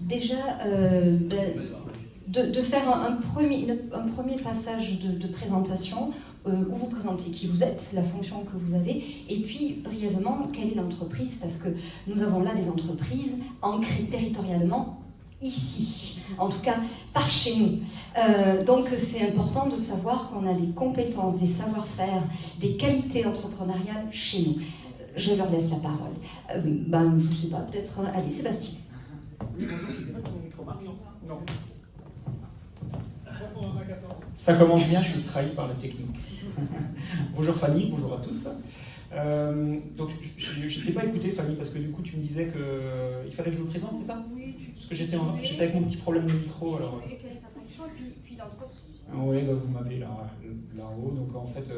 déjà de faire un premier passage de présentation où vous présentez qui vous êtes, la fonction que vous avez, et puis brièvement, quelle est l'entreprise, parce que nous avons là des entreprises ancrées territorialement ici, en tout cas par chez nous. Donc c'est important de savoir qu'on a des compétences, des savoir-faire, des qualités entrepreneuriales chez nous. Je leur laisse la parole. Je ne sais pas, peut-être... allez, Sébastien. Non. Ça commence bien, je suis trahi par la technique. Bonjour Fanny, bonjour à tous. Donc je ne t'ai pas écouté Fanny, parce que du coup tu me disais qu'il fallait que je me présente, c'est ça? Oui. Parce que j'étais avec mon petit problème de micro. Alors... Oui, vous m'avez là-haut. Donc en fait,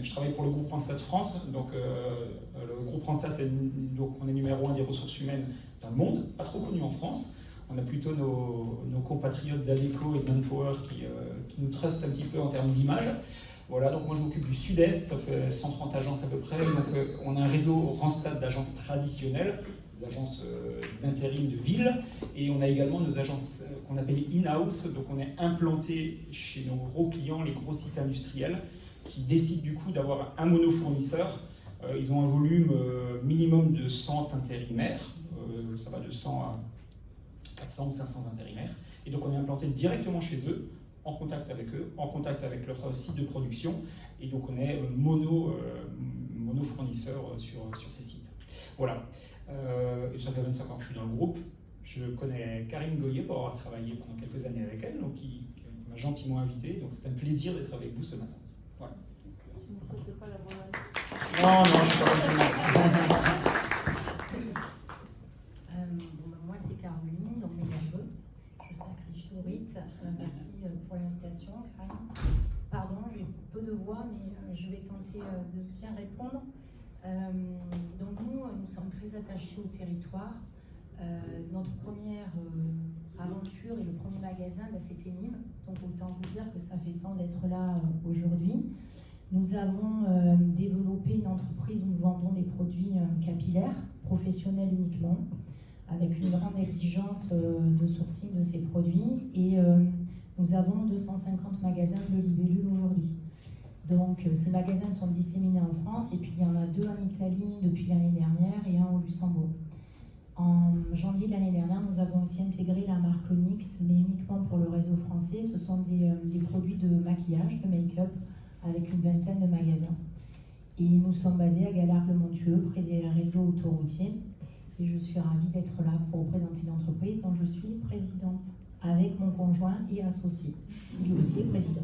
je travaille pour le groupe Randstad France. Donc le groupe Randstad, donc on est numéro 1 des ressources humaines dans le monde, pas trop connu en France. On a plutôt nos compatriotes d'Adecco et de Manpower qui nous trustent un petit peu en termes d'image. Voilà, donc moi je m'occupe du Sud-Est, ça fait 130 agences à peu près. Donc on a un réseau Randstad d'agences traditionnelles, des agences d'intérim de ville, et on a également nos agences qu'on appelle in-house, donc on est implanté chez nos gros clients, les gros sites industriels, qui décident du coup d'avoir un monofournisseur. Ils ont un volume minimum de 100 intérimaires, ça va de 100 à 400 ou 500 intérimaires, et donc on est implanté directement chez eux, en contact avec eux, en contact avec leur site de production, et donc on est mono-fournisseur sur ces sites. Voilà, ça fait 25 ans que je suis dans le groupe. Je connais Karine Goyer pour avoir travaillé pendant quelques années avec elle, donc qui m'a gentiment invité, donc c'est un plaisir d'être avec vous ce matin. Voilà. Non, je ne suis pas content. Moi c'est Caroline, donc mes nerveux. Je sacrifie Aurite. Merci pour l'invitation, Karine. Pardon, j'ai peu de voix, mais je vais tenter de bien répondre. Donc nous sommes très attachés au territoire. Notre première aventure et le premier magasin, c'était Nîmes. Donc autant vous dire que ça fait sens d'être là aujourd'hui. Nous avons développé une entreprise où nous vendons des produits capillaires, professionnels uniquement, avec une grande exigence de sourcing de ces produits. Et nous avons 250 magasins de libellules aujourd'hui. Donc ces magasins sont disséminés en France, et puis il y en a 2 en Italie depuis l'année dernière et 1 au Luxembourg. En janvier de l'année dernière, nous avons aussi intégré la marque Onyx, mais uniquement pour le réseau français. Ce sont des produits de maquillage, de make-up, avec une vingtaine de magasins. Et nous sommes basés à Galargues-le-Montueux, près des réseaux autoroutiers. Et je suis ravie d'être là pour représenter l'entreprise dont je suis présidente, avec mon conjoint et associé, qui lui aussi est président.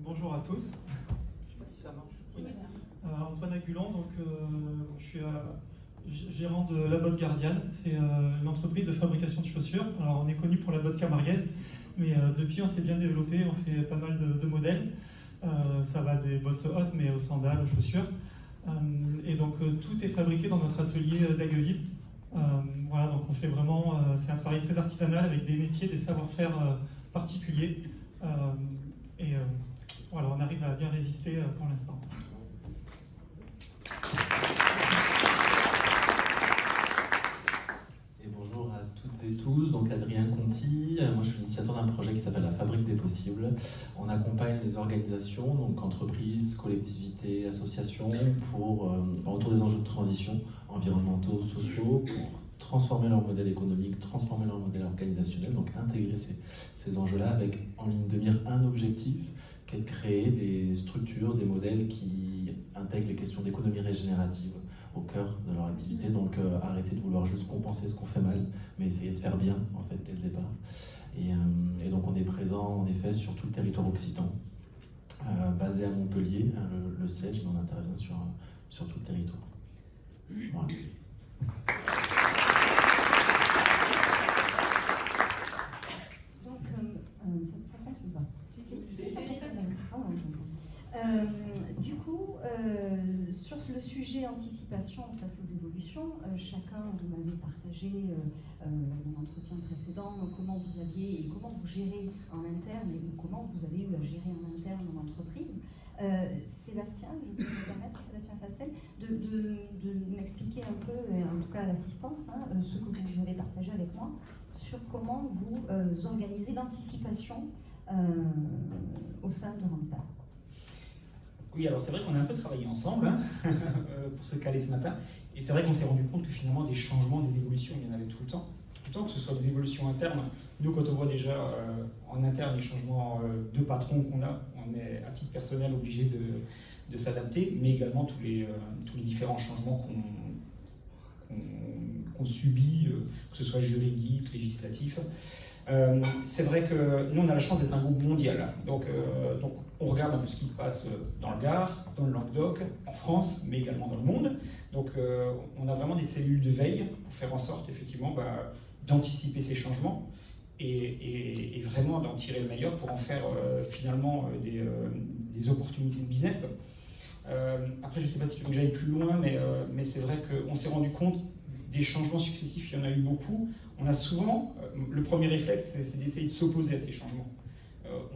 Bonjour à tous. Je ne sais pas si ça marche. Antoine Agulan, donc je suis gérant de La Botte Gardienne. C'est une entreprise de fabrication de chaussures. Alors on est connu pour la botte camarguaise, mais depuis on s'est bien développé, on fait pas mal de modèles. Ça va des bottes hautes, mais aux sandales, aux chaussures. Et donc tout est fabriqué dans notre atelier d'Aigueville. Voilà, donc on fait vraiment, c'est un travail très artisanal avec des métiers, des savoir-faire particuliers. Voilà, on arrive à bien résister pour l'instant. Et bonjour à toutes et tous, donc Adrien Conti, moi je suis initiateur d'un projet qui s'appelle la Fabrique des Possibles. On accompagne les organisations, donc entreprises, collectivités, associations, autour des enjeux de transition environnementaux, sociaux, pour transformer leur modèle économique, transformer leur modèle organisationnel, donc intégrer ces enjeux-là avec en ligne de mire un objectif, qui est de créer des structures, des modèles qui intègrent les questions d'économie régénérative au cœur de leur activité. Donc arrêter de vouloir juste compenser ce qu'on fait mal, mais essayer de faire bien en fait dès le départ. Et donc on est présent en effet sur tout le territoire occitan, basé à Montpellier, le siège, mais on intervient sur tout le territoire. Voilà. Ça fonctionne pas. Du coup, sur le sujet anticipation face aux évolutions, chacun, vous m'avez partagé dans l'entretien précédent comment vous aviez et comment vous gérez en interne et comment vous avez eu à gérer en interne en entreprise. Sébastien, je peux me permettre, Sébastien Fassel, de m'expliquer un peu, et en tout cas à l'assistance, ce que vous avez partagé avec moi, sur comment vous organisez l'anticipation au sein de Randstad. Oui, alors c'est vrai qu'on a un peu travaillé ensemble pour se caler ce matin, et c'est vrai qu'on s'est rendu compte que finalement des changements, des évolutions, il y en avait tout le temps, que ce soit des évolutions internes. Nous, quand on voit déjà en interne les changements de patron qu'on a, on est à titre personnel obligé de s'adapter, mais également tous les différents changements qu'on subit, que ce soit juridique, législatif. C'est vrai que nous, on a la chance d'être un groupe mondial. Donc on regarde un peu ce qui se passe dans le Gard, dans le Languedoc, en France, mais également dans le monde. Donc on a vraiment des cellules de veille pour faire en sorte, effectivement, d'anticiper ces changements et vraiment d'en tirer le meilleur pour en faire finalement des opportunités de business. Après, je ne sais pas si tu veux que j'aille plus loin, mais c'est vrai qu'on s'est rendu compte des changements successifs, il y en a eu beaucoup. On a souvent, le premier réflexe, c'est d'essayer de s'opposer à ces changements.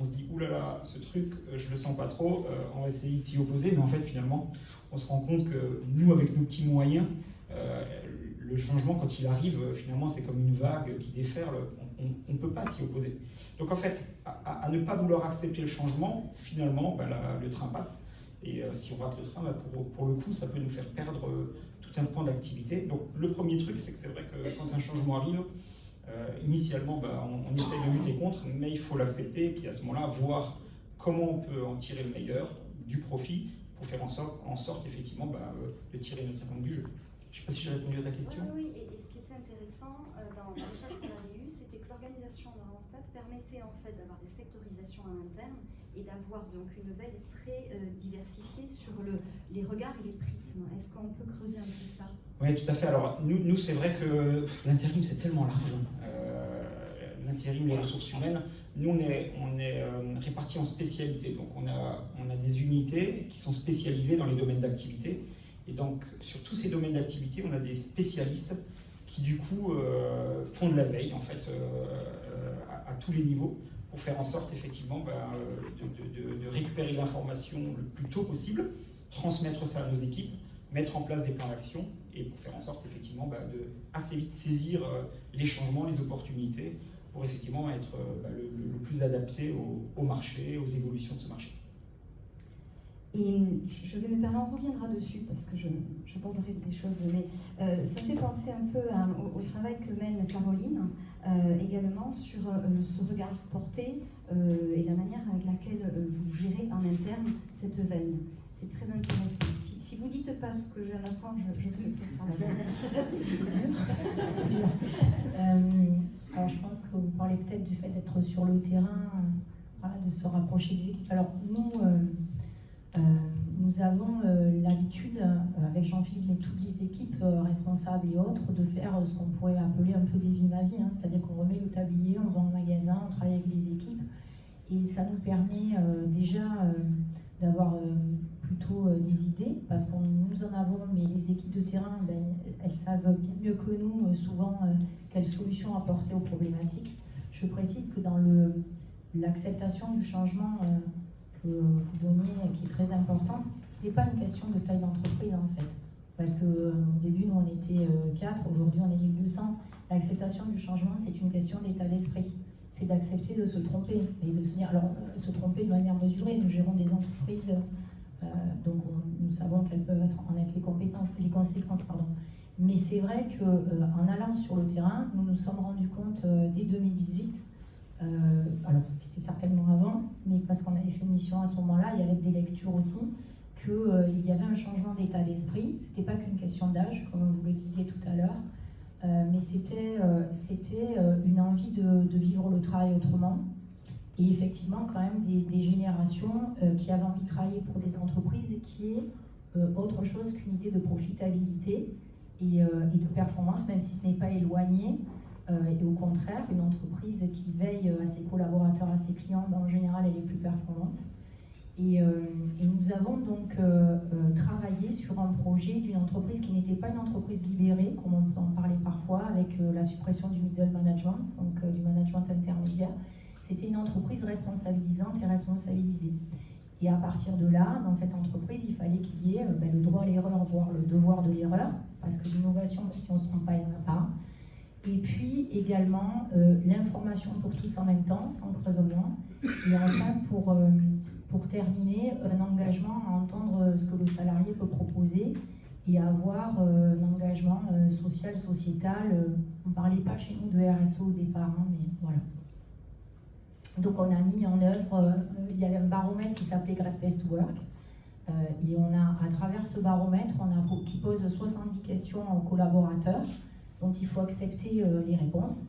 On se dit, oulala, ce truc, je le sens pas trop, on va essayer de s'y opposer, mais en fait, finalement, on se rend compte que nous, avec nos petits moyens, le changement, quand il arrive, finalement, c'est comme une vague qui déferle, on ne peut pas s'y opposer. Donc en fait, à ne pas vouloir accepter le changement, finalement, le train passe. Et si on rate le train, pour le coup, ça peut nous faire perdre tout un pan d'activité. Donc le premier truc, c'est que c'est vrai que quand un changement arrive, initialement, on essaye de lutter contre, mais il faut l'accepter, et puis à ce moment-là, voir comment on peut en tirer le meilleur, du profit, pour faire en sorte effectivement, de tirer notre épingle du jeu. Je ne sais pas si j'ai répondu à ta question. Oui, et ce qui était intéressant dans l'échange qu'on avait eu, c'était que l'organisation de Randstad permettait en fait d'avoir des sectorisations en interne et d'avoir donc une veille très diversifiée sur les regards et les prismes. Est-ce qu'on peut creuser un peu ça? Oui, tout à fait. Alors, nous c'est vrai que l'intérim, c'est tellement large. L'intérim, les ressources humaines, nous, on est répartis en spécialités. Donc, on a des unités qui sont spécialisées dans les domaines d'activité. Et donc, sur tous ces domaines d'activité, on a des spécialistes qui, du coup, font de la veille, en fait, à tous les niveaux, pour faire en sorte, effectivement, de récupérer l'information le plus tôt possible, transmettre ça à nos équipes, mettre en place des plans d'action, et pour faire en sorte, effectivement, de assez vite saisir les changements, les opportunités, pour effectivement être le plus adapté au marché, aux évolutions de ce marché. Et je vais me permettre, on reviendra dessus parce que j'aborderai des choses, mais ça me fait penser un peu au travail que mène Caroline également sur ce regard porté et la manière avec laquelle vous gérez en interne cette veille. C'est très intéressant. Si vous ne dites pas ce que j'attends, je vais le faire sur la veille. C'est dur. Alors je pense que vous parlez peut-être du fait d'être sur le terrain, de se rapprocher des équipes. Alors nous avons l'habitude, avec Jean-Philippe et toutes les équipes responsables et autres, de faire ce qu'on pourrait appeler un peu des vies ma vie, c'est-à-dire qu'on remet le tablier, on va en magasin, on travaille avec les équipes, et ça nous permet déjà d'avoir plutôt des idées, parce que nous en avons, mais les équipes de terrain, elles savent bien mieux que nous souvent quelles solutions apporter aux problématiques. Je précise que dans l'acceptation du changement que vous donnez, qui est très importante, ce n'est pas une question de taille d'entreprise en fait. Parce qu'au début, nous on était 4, aujourd'hui on est 1200. L'acceptation du changement, c'est une question d'état d'esprit. C'est d'accepter de se tromper et de se dire, alors se tromper de manière mesurée. Nous gérons des entreprises, donc nous savons quelles peuvent en être les conséquences. Mais c'est vrai qu'en allant sur le terrain, nous nous sommes rendus compte dès 2018. Alors c'était certainement avant, mais parce qu'on avait fait une mission à ce moment-là, il y avait des lectures aussi, qu'il y avait un changement d'état d'esprit. C'était pas qu'une question d'âge, comme vous le disiez tout à l'heure, mais c'était une envie de vivre le travail autrement. Et effectivement, quand même, des générations qui avaient envie de travailler pour des entreprises qui est autre chose qu'une idée de profitabilité et de performance, même si ce n'est pas éloigné. Et au contraire, une entreprise qui veille à ses collaborateurs, à ses clients, en général, elle est plus performante. Et nous avons donc travaillé sur un projet d'une entreprise qui n'était pas une entreprise libérée, comme on peut en parler parfois, avec la suppression du middle management, donc du management intermédiaire. C'était une entreprise responsabilisante et responsabilisée. Et à partir de là, dans cette entreprise, il fallait qu'il y ait le droit à l'erreur, voire le devoir de l'erreur, parce que l'innovation, si on ne se trompe pas, il n'y en a pas. Et puis également l'information pour tous en même temps, sans creusement. Et enfin, pour terminer, un engagement à entendre ce que le salarié peut proposer et avoir un engagement social, sociétal. On ne parlait pas chez nous de RSE au départ, hein, mais voilà. Donc on a mis en œuvre, il y avait un baromètre qui s'appelait Great Place to Work. Et on a, à travers ce baromètre, qui pose 70 questions aux collaborateurs, dont il faut accepter les réponses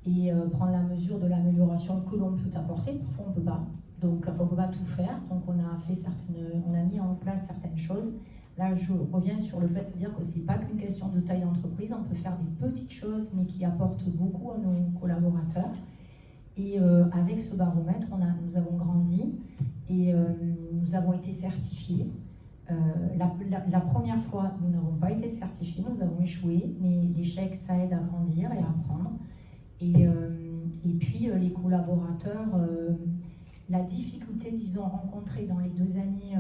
et prendre la mesure de l'amélioration que l'on peut apporter. Parfois on ne peut pas, donc on ne peut pas tout faire. Donc on a mis en place certaines choses. Là, je reviens sur le fait de dire que ce n'est pas qu'une question de taille d'entreprise. On peut faire des petites choses, mais qui apportent beaucoup à nos collaborateurs. Et avec ce baromètre, nous avons grandi et nous avons été certifiés. La première fois, nous n'avons pas été certifiés, nous avons échoué, mais l'échec, ça aide à grandir et à apprendre. Et puis, les collaborateurs, la difficulté, disons, rencontrée dans les 2 années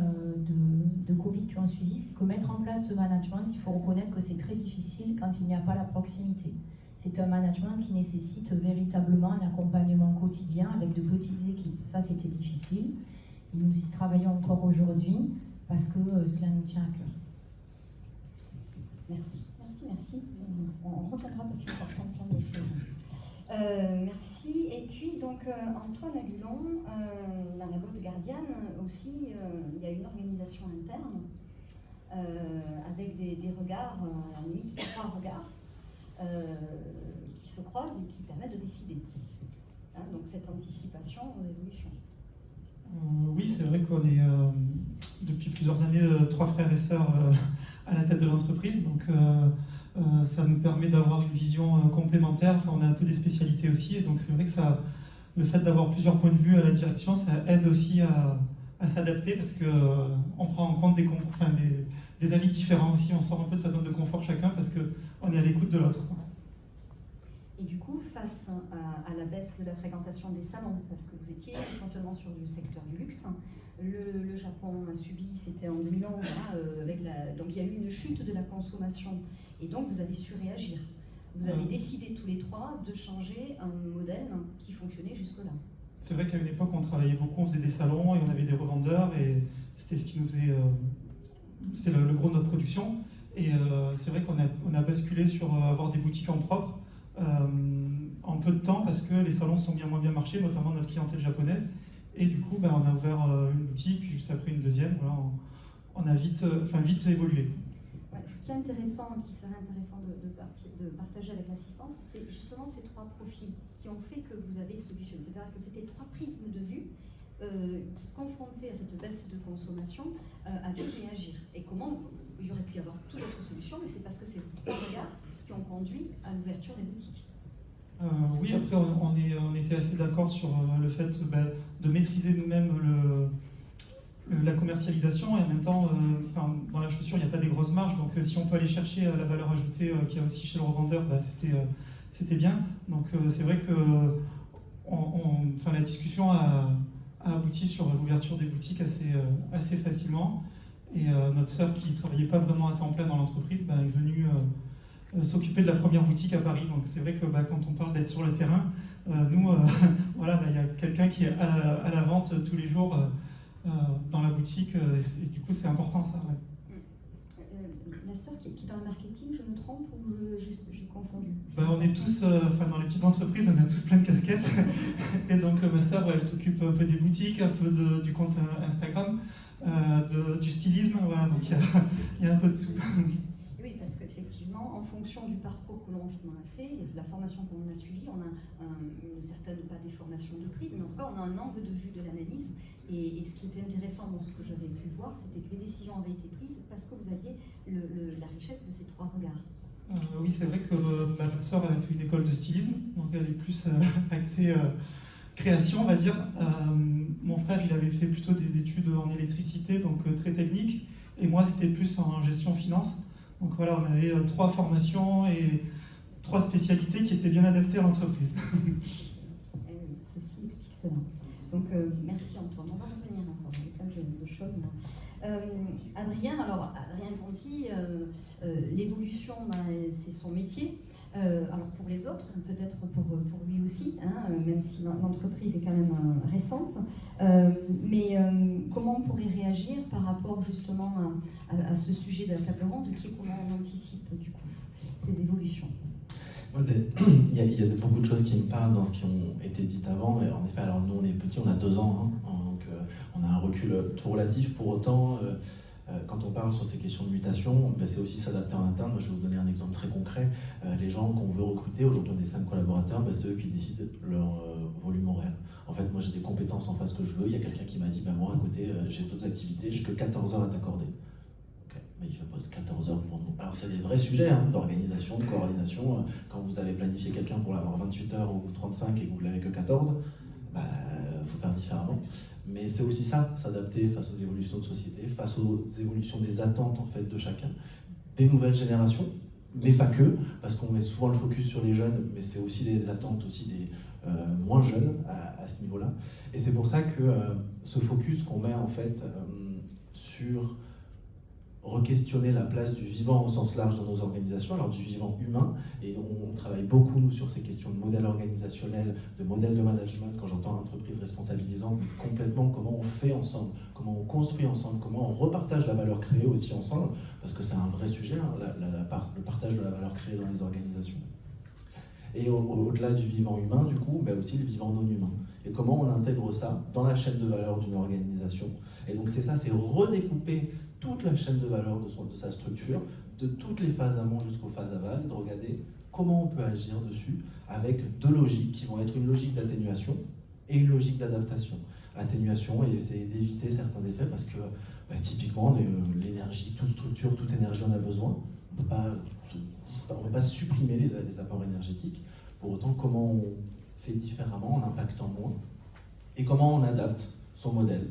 de Covid qui ont suivi, c'est que mettre en place ce management, il faut reconnaître que c'est très difficile quand il n'y a pas la proximité. C'est un management qui nécessite véritablement un accompagnement quotidien avec de petites équipes. Ça, c'était difficile. Et nous y travaillons encore aujourd'hui parce que cela nous tient à cœur. Merci. On reviendra parce qu'il faut reprendre plein de choses. Merci. Et puis, donc, Antoine Agulon, dans la boîte Gardiane aussi, il y a une organisation interne avec des regards, à la limite 3 regards, qui se croisent et qui permettent de décider. Hein, donc cette anticipation aux évolutions. Oui, c'est vrai qu'on est depuis plusieurs années 3 frères et sœurs à la tête de l'entreprise, donc ça nous permet d'avoir une vision complémentaire. Enfin, on a un peu des spécialités aussi, et donc c'est vrai que le fait d'avoir plusieurs points de vue à la direction, ça aide aussi à s'adapter parce qu'on prend en compte des avis différents aussi. On sort un peu de sa zone de confort chacun parce qu'on est à l'écoute de l'autre. Et du coup, face à la baisse de la fréquentation des salons, parce que vous étiez essentiellement sur le secteur du luxe, le Japon a subi, c'était en 2011, donc il y a eu une chute de la consommation, et donc vous avez su réagir. Vous avez décidé tous les 3 de changer un modèle qui fonctionnait jusque-là. C'est vrai qu'à une époque, on travaillait beaucoup, on faisait des salons et on avait des revendeurs, et c'était ce qui nous faisait... c'était le gros de notre production. Et c'est vrai qu'on a basculé sur avoir des boutiques en propre en peu de temps parce que les salons sont moins bien marchés, notamment notre clientèle japonaise. Et du coup, on a ouvert une boutique, puis juste après une deuxième. Voilà, on a vite évolué. Ouais, ce qui est intéressant, qui serait intéressant de partager avec l'assistance, c'est justement ces 3 profils qui ont fait que vous avez solutionné. C'est-à-dire que c'était 3 prismes de vue qui, confrontés à cette baisse de consommation, a dû réagir. Et comment il y aurait pu y avoir toute autre solution, mais c'est parce que c'est 3 regards qui ont conduit à l'ouverture des boutiques. Oui, après on était assez d'accord sur le fait de maîtriser nous-mêmes la commercialisation, et en même temps, dans la chaussure, il n'y a pas des grosses marges, donc si on peut aller chercher la valeur ajoutée qu'il y a aussi chez le revendeur, c'était bien. Donc c'est vrai que la discussion a abouti sur l'ouverture des boutiques assez facilement, et notre sœur, qui ne travaillait pas vraiment à temps plein dans l'entreprise, est venue s'occuper de la première boutique à Paris. Donc c'est vrai que quand on parle d'être sur le terrain, nous, il y a quelqu'un qui est à la vente tous les jours dans la boutique, et du coup c'est important ça. Ouais. La sœur qui est dans le marketing, je me trompe ou j'ai confondu? On est tous, dans les petites entreprises, on a tous plein de casquettes. Et donc ma sœur, elle s'occupe un peu des boutiques, un peu du compte Instagram, du stylisme, voilà, donc il y a un peu de tout. Oui, parce qu'effectivement, en fonction du parcours que l'on a fait, la formation que l'on a suivie, on a une certaine, pas des formations de prise, mais en tout cas, on a un angle de vue de l'analyse. Et ce qui était intéressant dans ce que j'avais pu voir, c'était que les décisions avaient été prises parce que vous aviez la richesse de ces 3 regards. Oui, c'est vrai que ma sœur, elle a fait une école de stylisme, donc elle est plus axée création, on va dire. Mon frère, il avait fait plutôt des études en électricité, donc très technique, et moi, c'était plus en gestion finance. Donc voilà, on avait 3 formations et 3 spécialités qui étaient bien adaptées à l'entreprise. Ceci explique cela. Donc merci Antoine, on va revenir encore. chose. Adrien Conti, l'évolution, c'est son métier. Alors pour les autres, peut-être pour lui aussi, hein, même si l'entreprise est quand même récente. Mais comment on pourrait réagir par rapport justement à ce sujet de la table ronde, qui est comment on anticipe du coup ces évolutions? Il y a beaucoup de choses qui me parlent dans ce qui ont été dites avant. Et en effet, alors nous on est petits, on a 2 ans, hein, donc on a un recul tout relatif. Pour autant, quand on parle sur ces questions de mutation, c'est aussi s'adapter en interne. Moi, je vais vous donner un exemple très concret. Les gens qu'on veut recruter, aujourd'hui on est 5 collaborateurs, c'est eux qui décident leur volume horaire. En fait, moi j'ai des compétences en face que je veux. Il y a quelqu'un qui m'a dit, moi à côté, j'ai d'autres activités, j'ai que 14 heures à t'accorder. Mais il pose 14 heures pour nous. Alors c'est des vrais sujets, hein, d'organisation, de coordination. Quand vous avez planifié quelqu'un pour l'avoir 28 heures ou 35 et que vous ne l'avez que 14, faut faire différemment. Mais c'est aussi ça, s'adapter face aux évolutions de société, face aux évolutions des attentes en fait de chacun, des nouvelles générations, mais pas que, parce qu'on met souvent le focus sur les jeunes, mais c'est aussi les attentes aussi des moins jeunes à ce niveau-là. Et c'est pour ça que ce focus qu'on met en fait sur re-questionner la place du vivant au sens large dans nos organisations, alors du vivant humain, et on travaille beaucoup nous sur ces questions de modèle organisationnel, de modèle de management. Quand j'entends entreprise responsabilisante, complètement comment on fait ensemble, comment on construit ensemble, comment on repartage la valeur créée aussi ensemble, parce que c'est un vrai sujet, hein, le partage de la valeur créée dans les organisations. Et au-delà du vivant humain, du coup, aussi le vivant non humain. Et comment on intègre ça dans la chaîne de valeur d'une organisation. Et donc c'est ça, c'est redécouper toute la chaîne de valeur de sa structure, de toutes les phases amont jusqu'aux phases aval, de regarder comment on peut agir dessus avec 2 logiques qui vont être une logique d'atténuation et une logique d'adaptation. Atténuation, et essayer d'éviter certains effets parce que typiquement l'énergie, toute structure, toute énergie en a besoin. On ne peut pas supprimer les apports énergétiques. Pour autant, comment on fait différemment en impactant moins et comment on adapte son modèle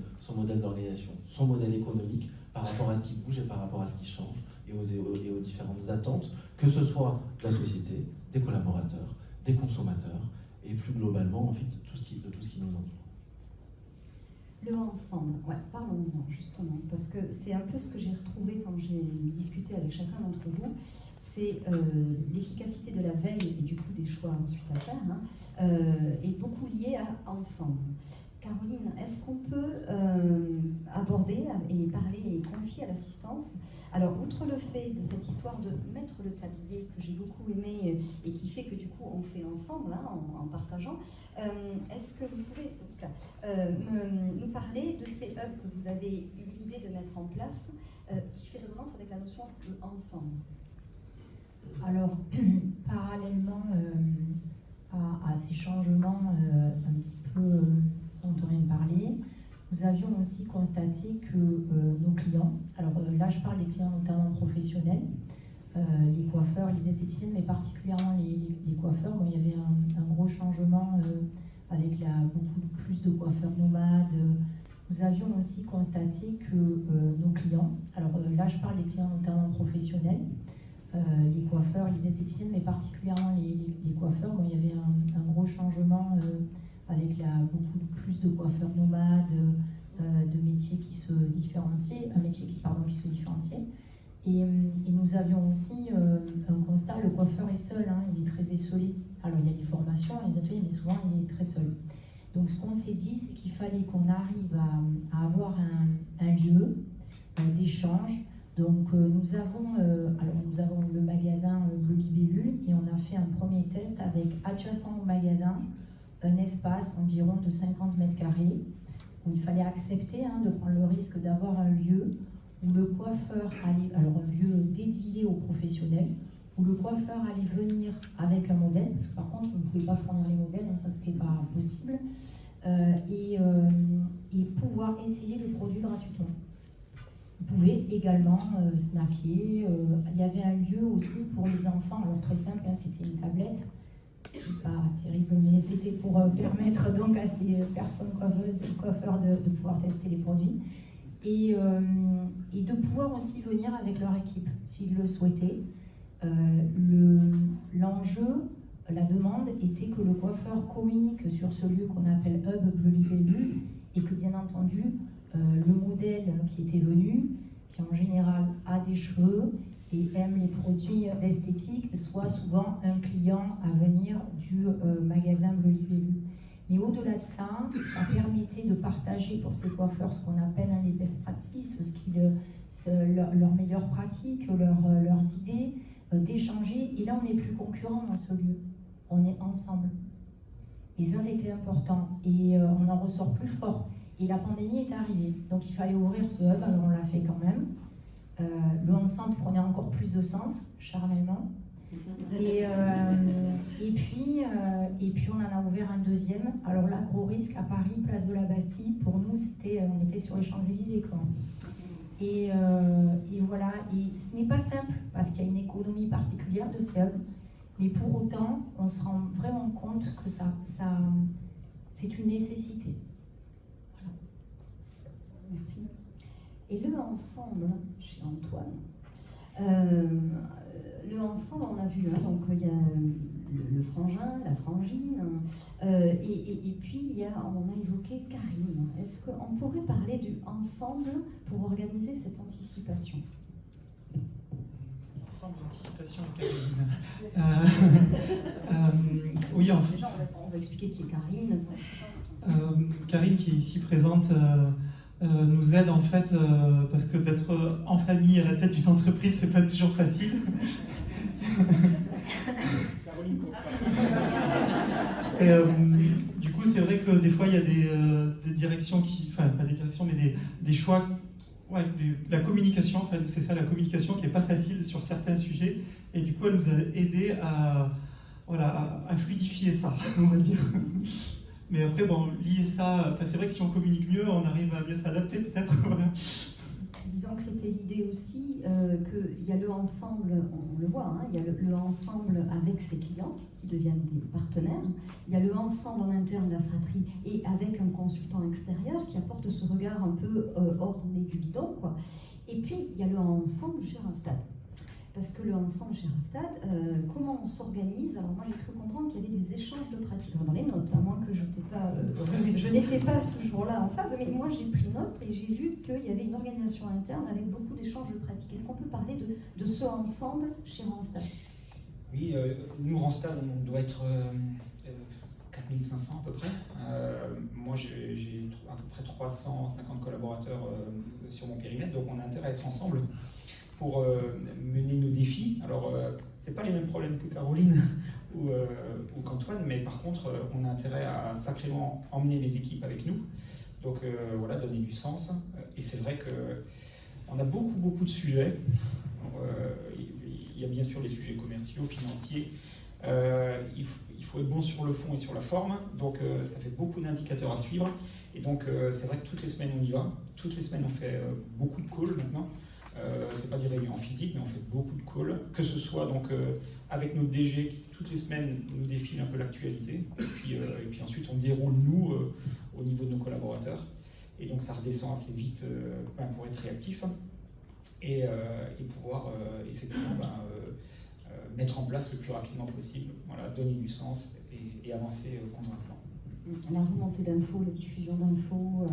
d'organisation, son modèle économique par rapport à ce qui bouge et par rapport à ce qui change et aux différentes attentes, que ce soit de la société, des collaborateurs, des consommateurs et plus globalement en fait, de tout ce qui nous entoure. Le ensemble, parlons-en justement, parce que c'est un peu ce que j'ai retrouvé quand j'ai discuté avec chacun d'entre vous, c'est l'efficacité de la veille et du coup des choix ensuite à faire, est beaucoup liée à ensemble. Caroline, est-ce qu'on peut aborder et parler et confier à l'assistance? Alors, outre le fait de cette histoire de mettre le tablier, que j'ai beaucoup aimé et qui fait que du coup on fait ensemble, en partageant, est-ce que vous pouvez nous parler de ces hubs que vous avez eu l'idée de mettre en place, qui fait résonance avec la notion de ensemble? Alors, parallèlement à ces changements un petit peu dont on vient de parler, nous avions aussi constaté que nos clients, alors là je parle des clients notamment professionnels, les coiffeurs, les esthéticiennes, mais particulièrement les coiffeurs, il y avait un gros changement avec beaucoup plus de coiffeurs nomades. Nous avions aussi constaté que nos clients, alors là je parle des clients notamment professionnels, les coiffeurs, les esthéticiennes, mais particulièrement les coiffeurs, il y avait un gros changement avec beaucoup plus de coiffeurs nomades, de métiers qui se différenciaient, un métier qui se différenciait. Et nous avions aussi un constat, le coiffeur est seul, il est très isolé. Alors il y a des formations, les ateliers, mais souvent il est très seul. Donc ce qu'on s'est dit, c'est qu'il fallait qu'on arrive à avoir un lieu d'échange. Donc nous avons le magasin Bleu Libellule et on a fait un premier test avec adjacent au magasin un espace environ de 50 mètres carrés où il fallait accepter de prendre le risque d'avoir un lieu où le coiffeur allait, alors un lieu dédié aux professionnels, où le coiffeur allait venir avec un modèle, parce que par contre on ne pouvait pas fournir les modèles, ça c'était pas possible, et pouvoir essayer les produits gratuitement. Vous pouvez également snacker. Il y avait un lieu aussi pour les enfants, alors très simple, c'était une tablette. C'est pas terrible, mais c'était pour permettre donc à ces personnes coiffeuses et coiffeurs de pouvoir tester les produits et de pouvoir aussi venir avec leur équipe s'ils le souhaitaient. L'enjeu, la demande était que le coiffeur communique sur ce lieu qu'on appelle Hub Bleu Libellule et que bien entendu le modèle qui était venu, qui en général a des cheveux et aime les produits d'esthétique, soit souvent un client à venir du magasin Bleu Libellu. Mais au-delà de ça, ça permettait de partager pour ces coiffeurs ce qu'on appelle les best practices, leurs meilleures pratiques, leurs idées, d'échanger. Et là, on n'est plus concurrents dans ce lieu, on est ensemble. Et ça, c'était important. Et on en ressort plus fort. Et la pandémie est arrivée. Donc, il fallait ouvrir ce hub, alors on l'a fait quand même. Le ensemble prenait encore plus de sens, charnellement. Et puis on en a ouvert un deuxième. Alors là, gros risque, à Paris, place de la Bastille. Pour nous, on était sur les Champs-Élysées, quoi. Et voilà. Et ce n'est pas simple, parce qu'il y a une économie particulière de ces hubs. Mais pour autant, on se rend vraiment compte que c'est une nécessité. Voilà. Merci. Et le ensemble, chez Antoine, le ensemble, on a vu, hein, donc il y a le frangin, la frangine, et puis on a évoqué Karine. Est-ce qu'on pourrait parler du ensemble pour organiser cette anticipation? Ensemble, anticipation et Karine. Oui, en fait. Déjà, on va expliquer qui est Karine. Karine, qui est ici présente, nous aide en fait, parce que d'être en famille à la tête d'une entreprise, c'est pas toujours facile. Et, du coup, c'est vrai que des fois, il y a des directions enfin, pas des directions, mais des choix, ouais, la communication, en fait, c'est ça, la communication qui est pas facile sur certains sujets. Et du coup, elle nous a aidé à fluidifier ça, on va dire. Mais après, bon, lier ça, c'est vrai que si on communique mieux, on arrive à mieux s'adapter peut-être. Voilà. Disons que c'était l'idée aussi qu'il y a le ensemble, on le voit, hein, il y a le ensemble avec ses clients qui deviennent des partenaires, il y a le ensemble en interne de la fratrie et avec un consultant extérieur qui apporte ce regard un peu hors du guidon, quoi. Et puis il y a le ensemble chez Randstad. Parce que le ensemble chez Randstad, comment on s'organise? Alors moi j'ai cru comprendre qu'il y avait des échanges de pratiques dans les notes, à moins que je n'étais pas ce jour-là en phase, mais moi j'ai pris note et j'ai vu qu'il y avait une organisation interne avec beaucoup d'échanges de pratiques. Est-ce qu'on peut parler de ce ensemble chez Randstad? Oui, nous Randstad, on doit être 4500 à peu près. Moi j'ai à peu près 350 collaborateurs sur mon périmètre, donc on a intérêt à être ensemble pour mener nos défis. Alors, c'est pas les mêmes problèmes que Caroline ou qu'Antoine, mais par contre, on a intérêt à sacrément emmener les équipes avec nous. Donc voilà, donner du sens. Et c'est vrai qu'on a beaucoup de sujets. Il y a bien sûr les sujets commerciaux, financiers. Il faut être bon sur le fond et sur la forme. Donc ça fait beaucoup d'indicateurs à suivre. Et donc c'est vrai que toutes les semaines on y va. Toutes les semaines on fait beaucoup de calls maintenant. C'est pas des réunions en physique, mais on fait beaucoup de calls, que ce soit donc avec notre DG qui toutes les semaines nous défile un peu l'actualité, et puis ensuite on déroule nous au niveau de nos collaborateurs, et donc ça redescend assez vite pour être réactif et pouvoir effectivement mettre en place le plus rapidement possible, voilà, donner du sens et avancer conjointement. La remontée d'infos, la diffusion d'infos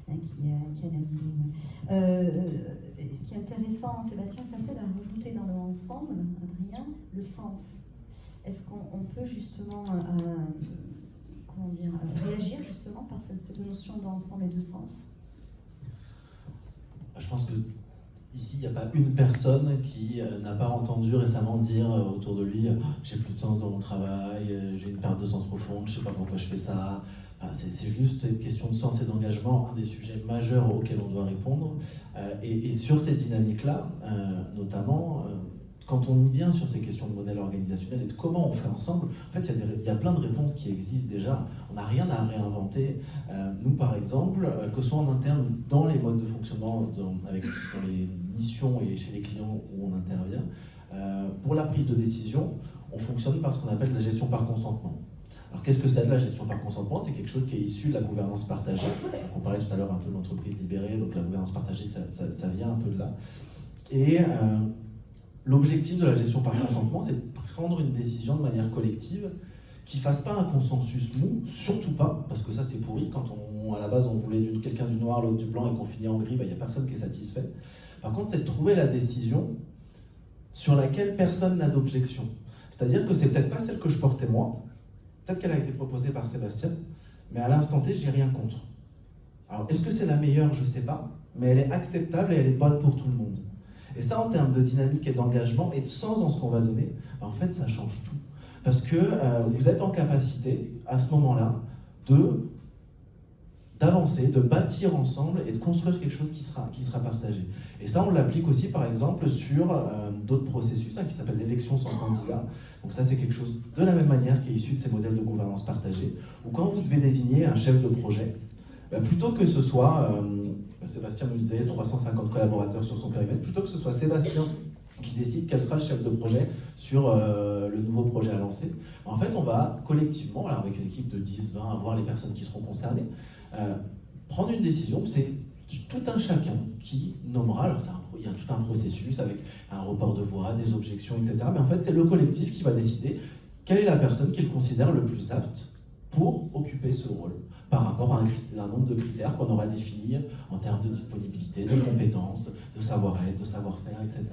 qui est analysée. Ce qui est intéressant, Sébastien Facel a rajouté dans le ensemble, Adrien, le sens. Est-ce qu'on peut justement réagir justement par cette notion d'ensemble et de sens? Je pense que ici, il n'y a pas une personne qui n'a pas entendu récemment dire autour de lui « j'ai plus de sens dans mon travail, j'ai une perte de sens profonde, je ne sais pas pourquoi je fais ça ». C'est juste une question de sens et d'engagement, un des sujets majeurs auxquels on doit répondre. Et sur ces dynamiques-là, notamment, quand on y vient sur ces questions de modèle organisationnel et de comment on fait ensemble, en fait, il y a plein de réponses qui existent déjà. On n'a rien à réinventer. Nous, par exemple, que ce soit en interne, dans les modes de fonctionnement, dans les missions et chez les clients où on intervient, pour la prise de décision, on fonctionne par ce qu'on appelle la gestion par consentement. Alors qu'est-ce que c'est de la gestion par consentement? C'est quelque chose qui est issu de la gouvernance partagée. On parlait tout à l'heure un peu de l'entreprise libérée, donc la gouvernance partagée, ça vient un peu de là. Et l'objectif de la gestion par consentement, c'est de prendre une décision de manière collective qui ne fasse pas un consensus mou, surtout pas, parce que ça c'est pourri, quand à la base on voulait quelqu'un du noir, l'autre du blanc et qu'on finit en gris, il n'y a personne qui est satisfait. Par contre, c'est de trouver la décision sur laquelle personne n'a d'objection. C'est-à-dire que c'est peut-être pas celle que je portais moi, peut-être qu'elle a été proposée par Sébastien, mais à l'instant T, j'ai rien contre. Alors, est-ce que c'est la meilleure? Je ne sais pas, mais elle est acceptable et elle est bonne pour tout le monde. Et ça, en termes de dynamique et d'engagement et de sens dans ce qu'on va donner, en fait, ça change tout. Parce que vous êtes en capacité, à ce moment-là, d'avancer, de bâtir ensemble et de construire quelque chose qui sera partagé. Et ça, on l'applique aussi, par exemple, sur d'autres processus qui s'appellent l'élection sans candidat. Donc ça, c'est quelque chose de la même manière qui est issu de ces modèles de gouvernance partagée, où quand vous devez désigner un chef de projet, plutôt que ce soit, Sébastien me disait, 350 collaborateurs sur son périmètre, plutôt que ce soit Sébastien qui décide quel sera le chef de projet sur le nouveau projet à lancer, en fait, on va collectivement, alors avec une équipe de 10, 20, voir les personnes qui seront concernées, prendre une décision. C'est tout un chacun qui nommera, alors il y a tout un processus avec un report de voix, des objections, etc. Mais en fait, c'est le collectif qui va décider quelle est la personne qu'il considère le plus apte pour occuper ce rôle, par rapport à un nombre de critères qu'on aura définis en termes de disponibilité, de compétences, de savoir-être, de savoir-faire, etc.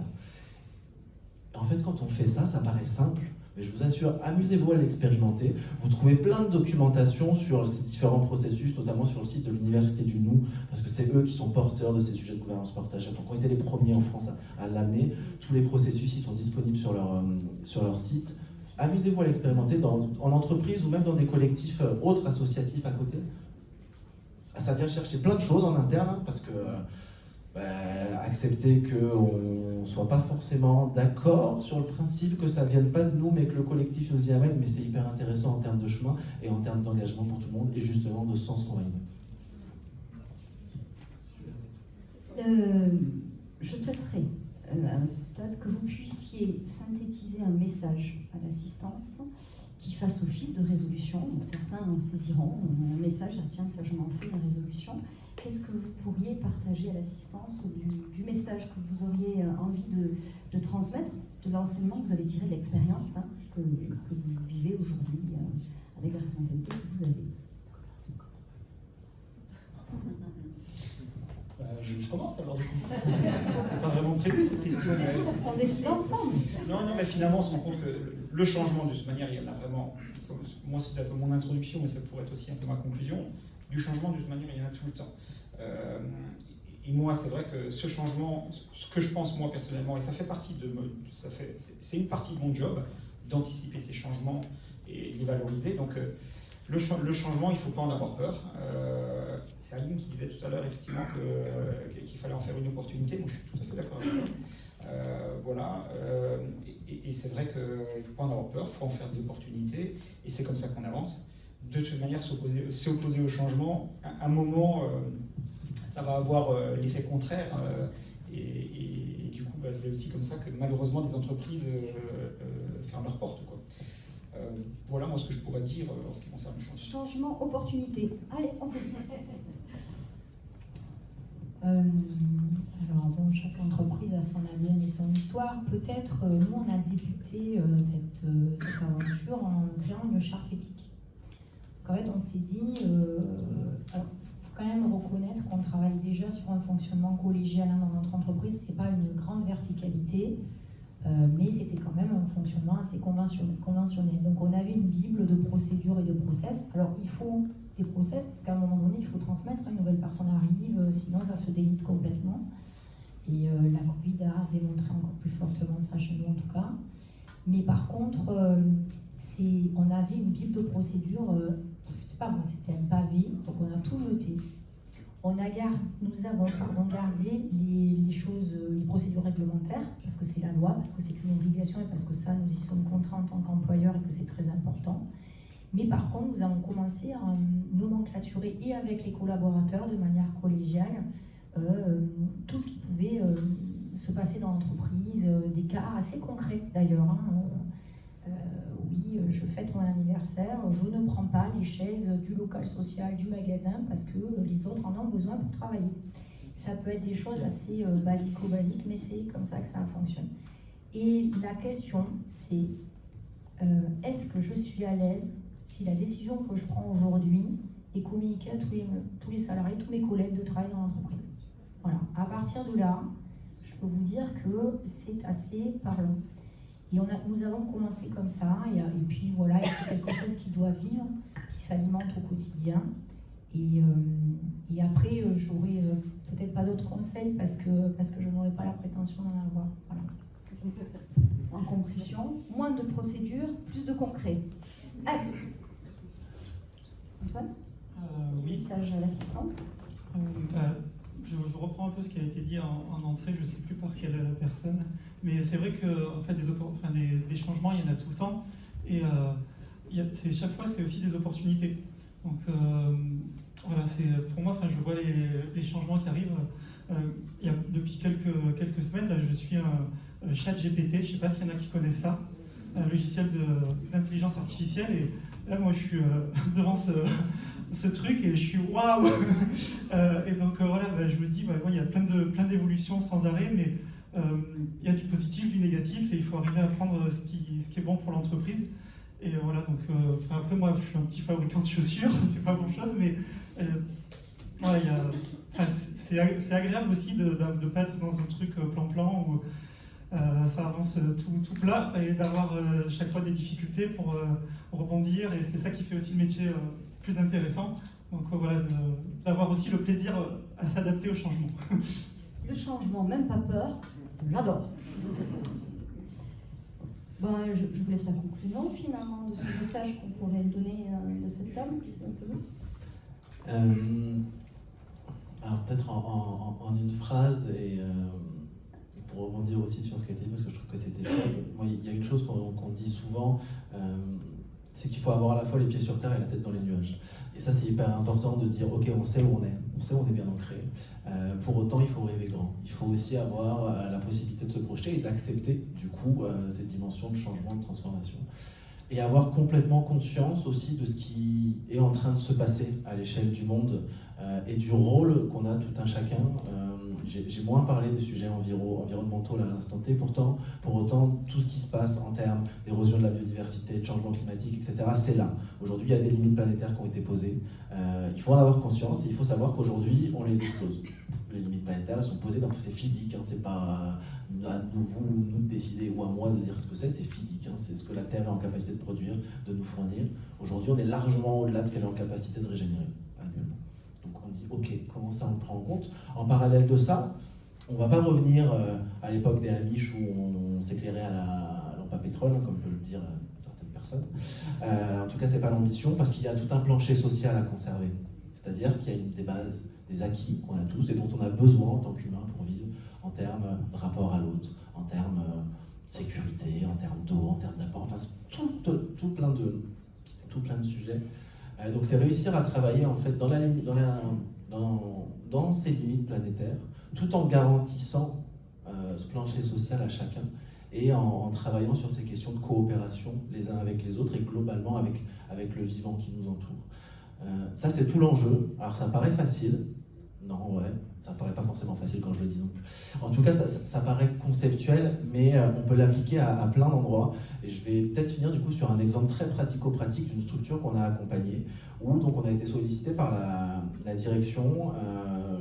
En fait, quand on fait ça, ça paraît simple, mais je vous assure, amusez-vous à l'expérimenter. Vous trouvez plein de documentation sur ces différents processus, notamment sur le site de l'Université du Nou, parce que c'est eux qui sont porteurs de ces sujets de gouvernance partagée. Donc, on été les premiers en France à l'amener. Tous les processus, ils sont disponibles sur leur site. Amusez-vous à l'expérimenter en entreprise ou même dans des collectifs autres associatifs à côté. Ça vient chercher plein de choses en interne, parce que accepter qu'on ne soit pas forcément d'accord sur le principe, que ça ne vienne pas de nous, mais que le collectif nous y amène, mais c'est hyper intéressant en termes de chemin et en termes d'engagement pour tout le monde, et justement de sens qu'on va y mettre. Je souhaiterais, à ce stade, que vous puissiez synthétiser un message à l'assistance qui fasse office de résolution. Donc certains saisiront un message, tiens, ça je m'en fais, une résolution. Qu'est-ce que vous pourriez partager à l'assistance du message que vous auriez envie de transmettre, de l'enseignement que vous avez tiré de l'expérience que vous vivez aujourd'hui avec la responsabilité que vous avez? Je commence alors du coup. C'était pas vraiment prévu cette question. Mais... On décide ensemble. Non, mais finalement on se rend compte que le changement, de cette manière, il y en a vraiment. Moi, c'est un peu mon introduction, mais ça pourrait être aussi un peu ma conclusion. Du changement, de toute manière, il y en a tout le temps. Et moi, c'est vrai que ce changement, ce que je pense moi personnellement, et ça fait partie c'est une partie de mon job, d'anticiper ces changements et de les valoriser. Donc, le changement, il ne faut pas en avoir peur. C'est Aline qui disait tout à l'heure, effectivement, qu'il fallait en faire une opportunité. Moi, je suis tout à fait d'accord avec elle. Voilà. Et c'est vrai qu'il ne faut pas en avoir peur, il faut en faire des opportunités. Et c'est comme ça qu'on avance. De toute manière, s'opposer au changement, à un moment, ça va avoir l'effet contraire. Et du coup, c'est aussi comme ça que malheureusement des entreprises ferment leurs portes, quoi. Voilà moi ce que je pourrais dire en ce qui concerne le changement. Changement, opportunité. Allez, on s'y dit. Alors bon, chaque entreprise a son ADN et son histoire. Peut-être, nous, on a débuté cette aventure en créant une charte éthique. Donc, en fait, on s'est dit, alors, faut quand même reconnaître qu'on travaille déjà sur un fonctionnement collégial dans notre entreprise. C'est pas une grande verticalité, mais c'était quand même un fonctionnement assez conventionnel. Donc, on avait une bible de procédures et de process. Alors, il faut des process, parce qu'à un moment donné, il faut transmettre, une nouvelle personne arrive, sinon ça se délite complètement. Et la Covid a démontré encore plus fortement ça chez nous en tout cas. Mais par contre, on avait une bible de procédure, je sais pas moi, c'était un pavé, donc on a tout jeté. Nous avons gardé les choses, les procédures réglementaires, parce que c'est la loi, parce que c'est une obligation et parce que ça, nous y sommes contraints en tant qu'employeurs et que c'est très important. Mais par contre, nous avons commencé à nomenclaturer et avec les collaborateurs de manière collégiale tout ce qui pouvait se passer dans l'entreprise, des cas assez concrets d'ailleurs. Oui, je fête mon anniversaire, je ne prends pas les chaises du local social, du magasin, parce que les autres en ont besoin pour travailler. Ça peut être des choses assez basiques, mais c'est comme ça que ça fonctionne. Et la question, c'est est-ce que je suis à l'aise si la décision que je prends aujourd'hui est communiquée à tous les salariés, tous mes collègues de travail dans l'entreprise. Voilà. À partir de là, je peux vous dire que c'est assez parlant. Et nous avons commencé comme ça, et puis voilà, c'est quelque chose qui doit vivre, qui s'alimente au quotidien. Et après, j'aurai peut-être pas d'autres conseils parce que je n'aurai pas la prétention d'en avoir. Voilà. En conclusion, moins de procédures, plus de concret. Allez. Antoine, Oui. message à l'assistance. Je reprends un peu ce qui a été dit en entrée, je ne sais plus par quelle personne, mais c'est vrai que en fait, des changements, il y en a tout le temps, et chaque fois, c'est aussi des opportunités. Donc voilà, pour moi, je vois les changements qui arrivent. Depuis quelques semaines, là, je suis un ChatGPT, je ne sais pas s'il y en a qui connaissent ça, un logiciel d'intelligence artificielle, et là, moi, je suis devant ce truc et je suis waouh. Et donc voilà, je me dis, il y a plein d'évolutions sans arrêt, mais il y a du positif, du négatif, et il faut arriver à prendre ce qui est bon pour l'entreprise. Et voilà, donc après moi je suis un petit fabricant de chaussures, c'est pas grand chose, mais voilà, c'est agréable aussi de ne pas être dans un truc plan-plan où ça avance tout plat, et d'avoir chaque fois des difficultés pour rebondir, et c'est ça qui fait aussi le métier plus intéressant. Donc voilà, d'avoir aussi le plaisir à s'adapter au changement. Le changement, même pas peur, j'adore. Je vous laisse la conclusion finalement de ce message qu'on pourrait donner de cette table, plus un peu. Alors peut-être en une phrase, et pour rebondir aussi sur ce qui a été dit, parce que je trouve que c'était chouette. Moi, il y a une chose qu'on dit souvent, c'est qu'il faut avoir à la fois les pieds sur terre et la tête dans les nuages. Et ça, c'est hyper important de dire, ok, on sait où on est bien ancré. Pour autant, il faut rêver grand. Il faut aussi avoir la possibilité de se projeter et d'accepter, du coup, cette dimension de changement, de transformation. Et avoir complètement conscience aussi de ce qui est en train de se passer à l'échelle du monde et du rôle qu'on a tout un chacun. J'ai moins parlé des sujets environnementaux là, à l'instant T, pour autant, tout ce qui se passe en termes d'érosion de la biodiversité, de changement climatique, etc., c'est là. Aujourd'hui, il y a des limites planétaires qui ont été posées. Il faut en avoir conscience, et il faut savoir qu'aujourd'hui, on les explose. Les limites planétaires, elles sont posées, donc c'est physique, hein, c'est pas à nous de décider, ou à moi de dire ce que c'est physique, hein, c'est ce que la Terre est en capacité de produire, de nous fournir. Aujourd'hui, on est largement au-delà de ce qu'elle est en capacité de régénérer annuellement. Donc on dit, ok, comment ça on le prend en compte? En parallèle de ça, on ne va pas revenir à l'époque des Amish où on s'éclairait à la lampe à pétrole, hein, comme peut le dire certaines personnes. En tout cas, ce n'est pas l'ambition, parce qu'il y a tout un plancher social à conserver. C'est-à-dire qu'il y a des bases, des acquis qu'on a tous et dont on a besoin en tant qu'humain pour vivre, en termes de rapport à l'autre, en termes de sécurité, en termes d'eau, en termes d'apport, enfin tout plein de sujets. Donc c'est réussir à travailler en fait dans ces limites planétaires, tout en garantissant ce plancher social à chacun, et en travaillant sur ces questions de coopération les uns avec les autres et globalement avec le vivant qui nous entoure. Ça, c'est tout l'enjeu. Alors ça paraît facile. Non, ouais, ça paraît pas forcément facile quand je le dis non plus. En tout cas, ça paraît conceptuel, mais on peut l'appliquer à plein d'endroits. Et je vais peut-être finir du coup sur un exemple très pratico-pratique d'une structure qu'on a accompagnée, où donc on a été sollicité par la direction,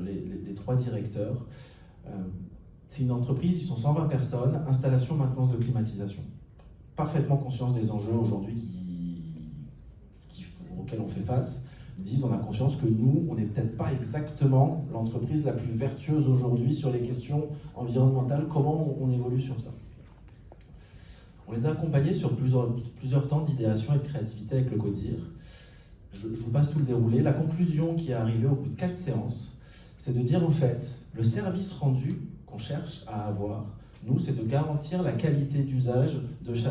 les 3 directeurs. C'est une entreprise, ils sont 120 personnes, installation, maintenance de climatisation. Parfaitement conscience des enjeux aujourd'hui auxquels on fait face. Disent, on a conscience que nous, on n'est peut-être pas exactement l'entreprise la plus vertueuse aujourd'hui sur les questions environnementales, comment on évolue sur ça. On les a accompagnés sur plusieurs temps d'idéation et de créativité avec le CODIR. Je vous passe tout le déroulé. La conclusion qui est arrivée au bout de 4 séances, c'est de dire en fait, le service rendu qu'on cherche à avoir, nous, c'est de garantir la qualité d'usage,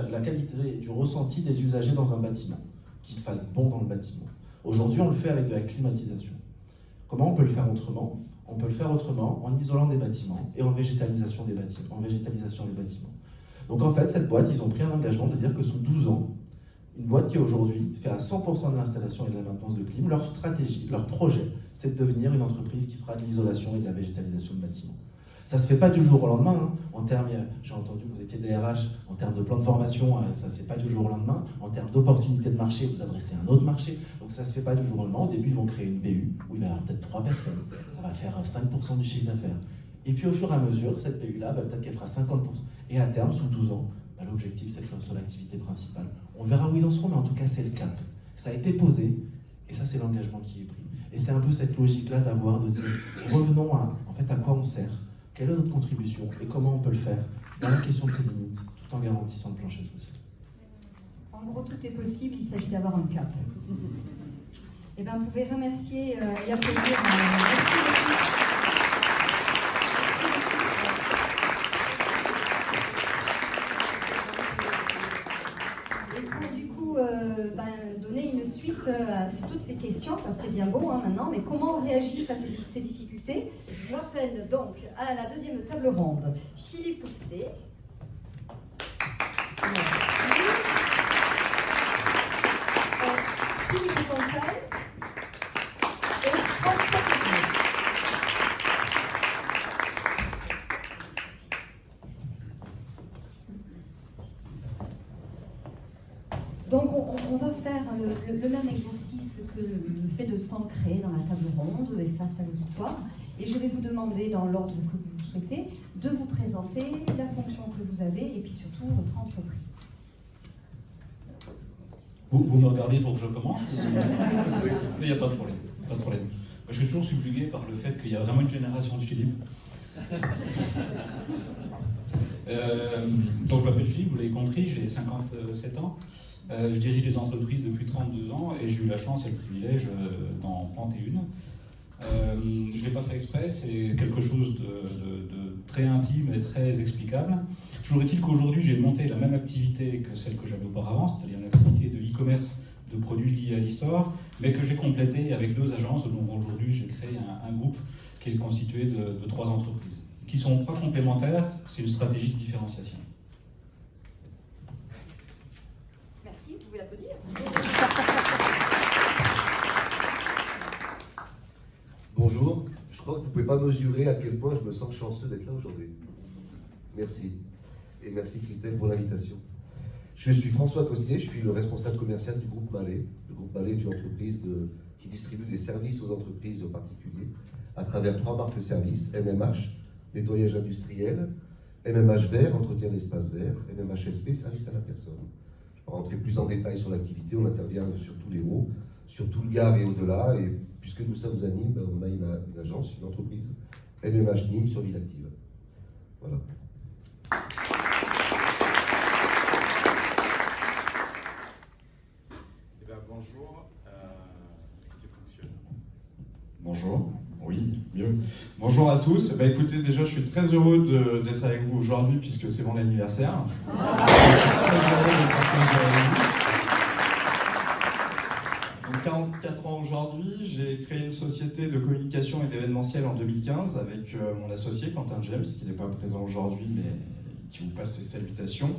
la qualité du ressenti des usagers dans un bâtiment, qu'il fasse bon dans le bâtiment. Aujourd'hui, on le fait avec de la climatisation. Comment on peut le faire autrement? On peut le faire autrement en isolant des bâtiments et en végétalisation des bâtiments. Donc en fait, cette boîte, ils ont pris un engagement de dire que sous 12 ans, une boîte qui aujourd'hui fait à 100% de l'installation et de la maintenance de clim, leur stratégie, leur projet, c'est de devenir une entreprise qui fera de l'isolation et de la végétalisation de bâtiments. Ça ne se fait pas du jour au lendemain. Hein. En termes, j'ai entendu que vous étiez DRH, en termes de plan de formation, ça ne se fait pas du jour au lendemain. En termes d'opportunités de marché, vous adressez un autre marché. Donc ça ne se fait pas du jour au lendemain. Au début, ils vont créer une BU où il va y avoir peut-être 3 personnes. Ça va faire 5% du chiffre d'affaires. Et puis au fur et à mesure, cette BU-là, peut-être qu'elle fera 50%. Et à terme, sous 12 ans, l'objectif, c'est que ce soit l'activité principale. On verra où ils en seront, mais en tout cas, c'est le cap. Ça a été posé, et ça, c'est l'engagement qui est pris. Et c'est un peu cette logique-là de dire, revenons à quoi on sert, quelle est notre contribution, et comment on peut le faire dans la question de ses limites, tout en garantissant le plancher social. En gros, tout est possible, il s'agit d'avoir un cap. Eh bien, vous pouvez remercier et applaudir. Merci beaucoup. Donner une suite à toutes ces questions, c'est bien beau maintenant, mais comment on réagit face à ces difficultés? Je rappelle donc à la deuxième table ronde Philippe Poulet, Philippe Pontel et François Cousinet. Donc on va faire le même exercice que le fait de s'ancrer dans la table ronde et face à l'auditoire. Et je vais vous demander, dans l'ordre que vous souhaitez, de vous présenter la fonction que vous avez et puis surtout votre entreprise. Vous me regardez pour que je commence? Mais il n'y a pas de problème. Pas de problème. Je suis toujours subjugué par le fait qu'il y a vraiment une génération de Philippe. Donc je m'appelle Philippe, vous l'avez compris, j'ai 57 ans. Je dirige des entreprises depuis 32 ans et j'ai eu la chance et le privilège d'en planter une. Je ne l'ai pas fait exprès, c'est quelque chose de très intime et très explicable. Toujours est-il qu'aujourd'hui j'ai monté la même activité que celle que j'avais auparavant, c'est-à-dire une activité de e-commerce de produits liés à l'histoire, mais que j'ai complété avec 2 agences. Donc aujourd'hui j'ai créé un groupe qui est constitué de 3 entreprises, qui ne sont pas complémentaires, c'est une stratégie de différenciation. Merci, vous pouvez l'applaudir. Bonjour, je crois que vous ne pouvez pas mesurer à quel point je me sens chanceux d'être là aujourd'hui. Merci. Et merci Christelle pour l'invitation. Je suis François Costier, je suis le responsable commercial du groupe Mallet. Le groupe Mallet est une entreprise qui distribue des services aux entreprises et aux particuliers à travers 3 marques de services, MMH, nettoyage industriel, MMH vert, entretien d'espace vert, MMHSP, service à la personne. Je vais rentrer plus en détail sur l'activité, on intervient sur tous les hauts, sur tout le Gard et au-delà, et puisque nous sommes à Nîmes, on a une agence, une entreprise, MMH Nîmes sur l'île active. Voilà. Bonjour, est-ce qu'il fonctionne? Bonjour, oui, mieux. Bonjour à tous. Écoutez, déjà, je suis très heureux d'être avec vous aujourd'hui puisque c'est mon anniversaire. J'ai 44 ans aujourd'hui. J'ai créé une société de communication et d'événementiel en 2015 avec mon associé Quentin James, qui n'est pas présent aujourd'hui, mais qui vous passe ses salutations.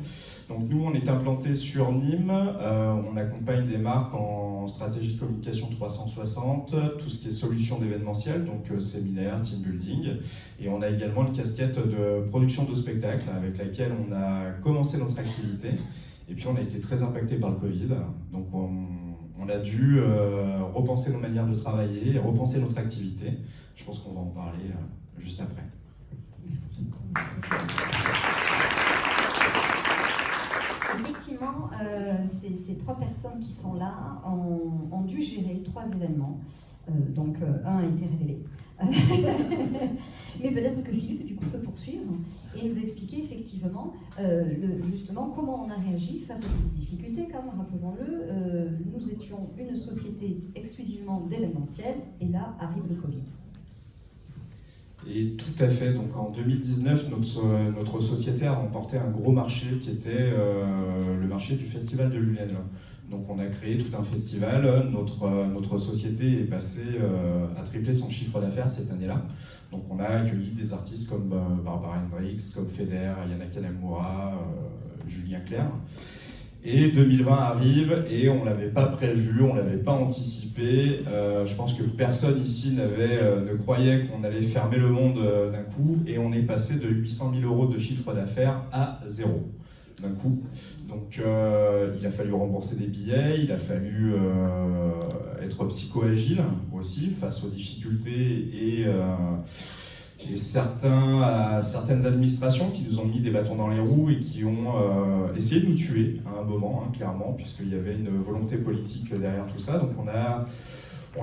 Donc nous, on est implanté sur Nîmes, on accompagne des marques en stratégie de communication 360, tout ce qui est solutions d'événementiel, donc séminaires, team building, et on a également une casquette de production de spectacles avec laquelle on a commencé notre activité, et puis on a été très impacté par le Covid, donc on a dû repenser nos manières de travailler et repenser notre activité. Je pense qu'on va en parler juste après. Merci. Effectivement, ces 3 personnes qui sont là ont dû gérer 3 événements. Donc, un a été révélé. Mais peut-être que Philippe, du coup, peut poursuivre et nous expliquer effectivement justement comment on a réagi face à ces difficultés. Car, rappelons-le, nous étions une société exclusivement d'événementiel et là arrive le Covid. Et tout à fait, donc en 2019, notre société a remporté un gros marché qui était le marché du Festival de Lulène. Donc on a créé tout un festival, notre société est passée à tripler son chiffre d'affaires cette année-là. Donc on a accueilli des artistes comme Barbara Hendricks, comme Feder, Yana Kanamura, Julien Clerc. Et 2020 arrive et on ne l'avait pas prévu, on ne l'avait pas anticipé. Je pense que personne ici ne croyait qu'on allait fermer le monde d'un coup, et on est passé de 800 000 € de chiffre d'affaires à 0 d'un coup. Donc il a fallu rembourser des billets, il a fallu être psycho-agile aussi face aux difficultés et certaines administrations qui nous ont mis des bâtons dans les roues et qui ont essayé de nous tuer à un moment, hein, clairement, puisqu'il y avait une volonté politique derrière tout ça. Donc on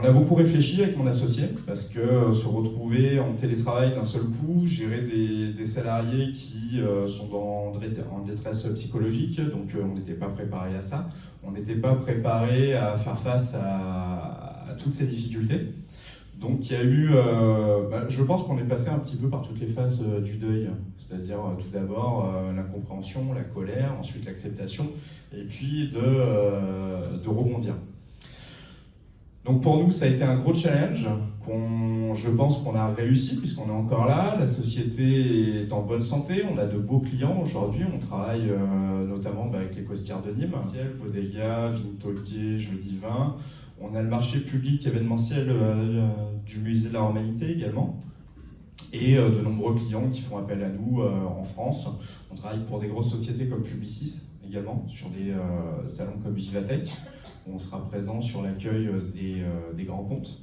a beaucoup réfléchi avec mon associé, parce que se retrouver en télétravail d'un seul coup, gérer des salariés qui sont en détresse psychologique, donc on n'était pas préparé à ça. On n'était pas préparé à faire face à toutes ces difficultés. Donc il y a eu, je pense qu'on est passé un petit peu par toutes les phases du deuil, c'est-à-dire tout d'abord l'incompréhension, la colère, ensuite l'acceptation, et puis de rebondir. Donc pour nous, ça a été un gros challenge, je pense qu'on a réussi puisqu'on est encore là, la société est en bonne santé, on a de beaux clients aujourd'hui, on travaille notamment avec les Costières de Nîmes, Bodega, Vintoquet, Jeudi Vin. On a le marché public événementiel du musée de la Romanité également, et de nombreux clients qui font appel à nous en France. On travaille pour des grosses sociétés comme Publicis également, sur des salons comme Vivatech, où on sera présent sur l'accueil des grands comptes.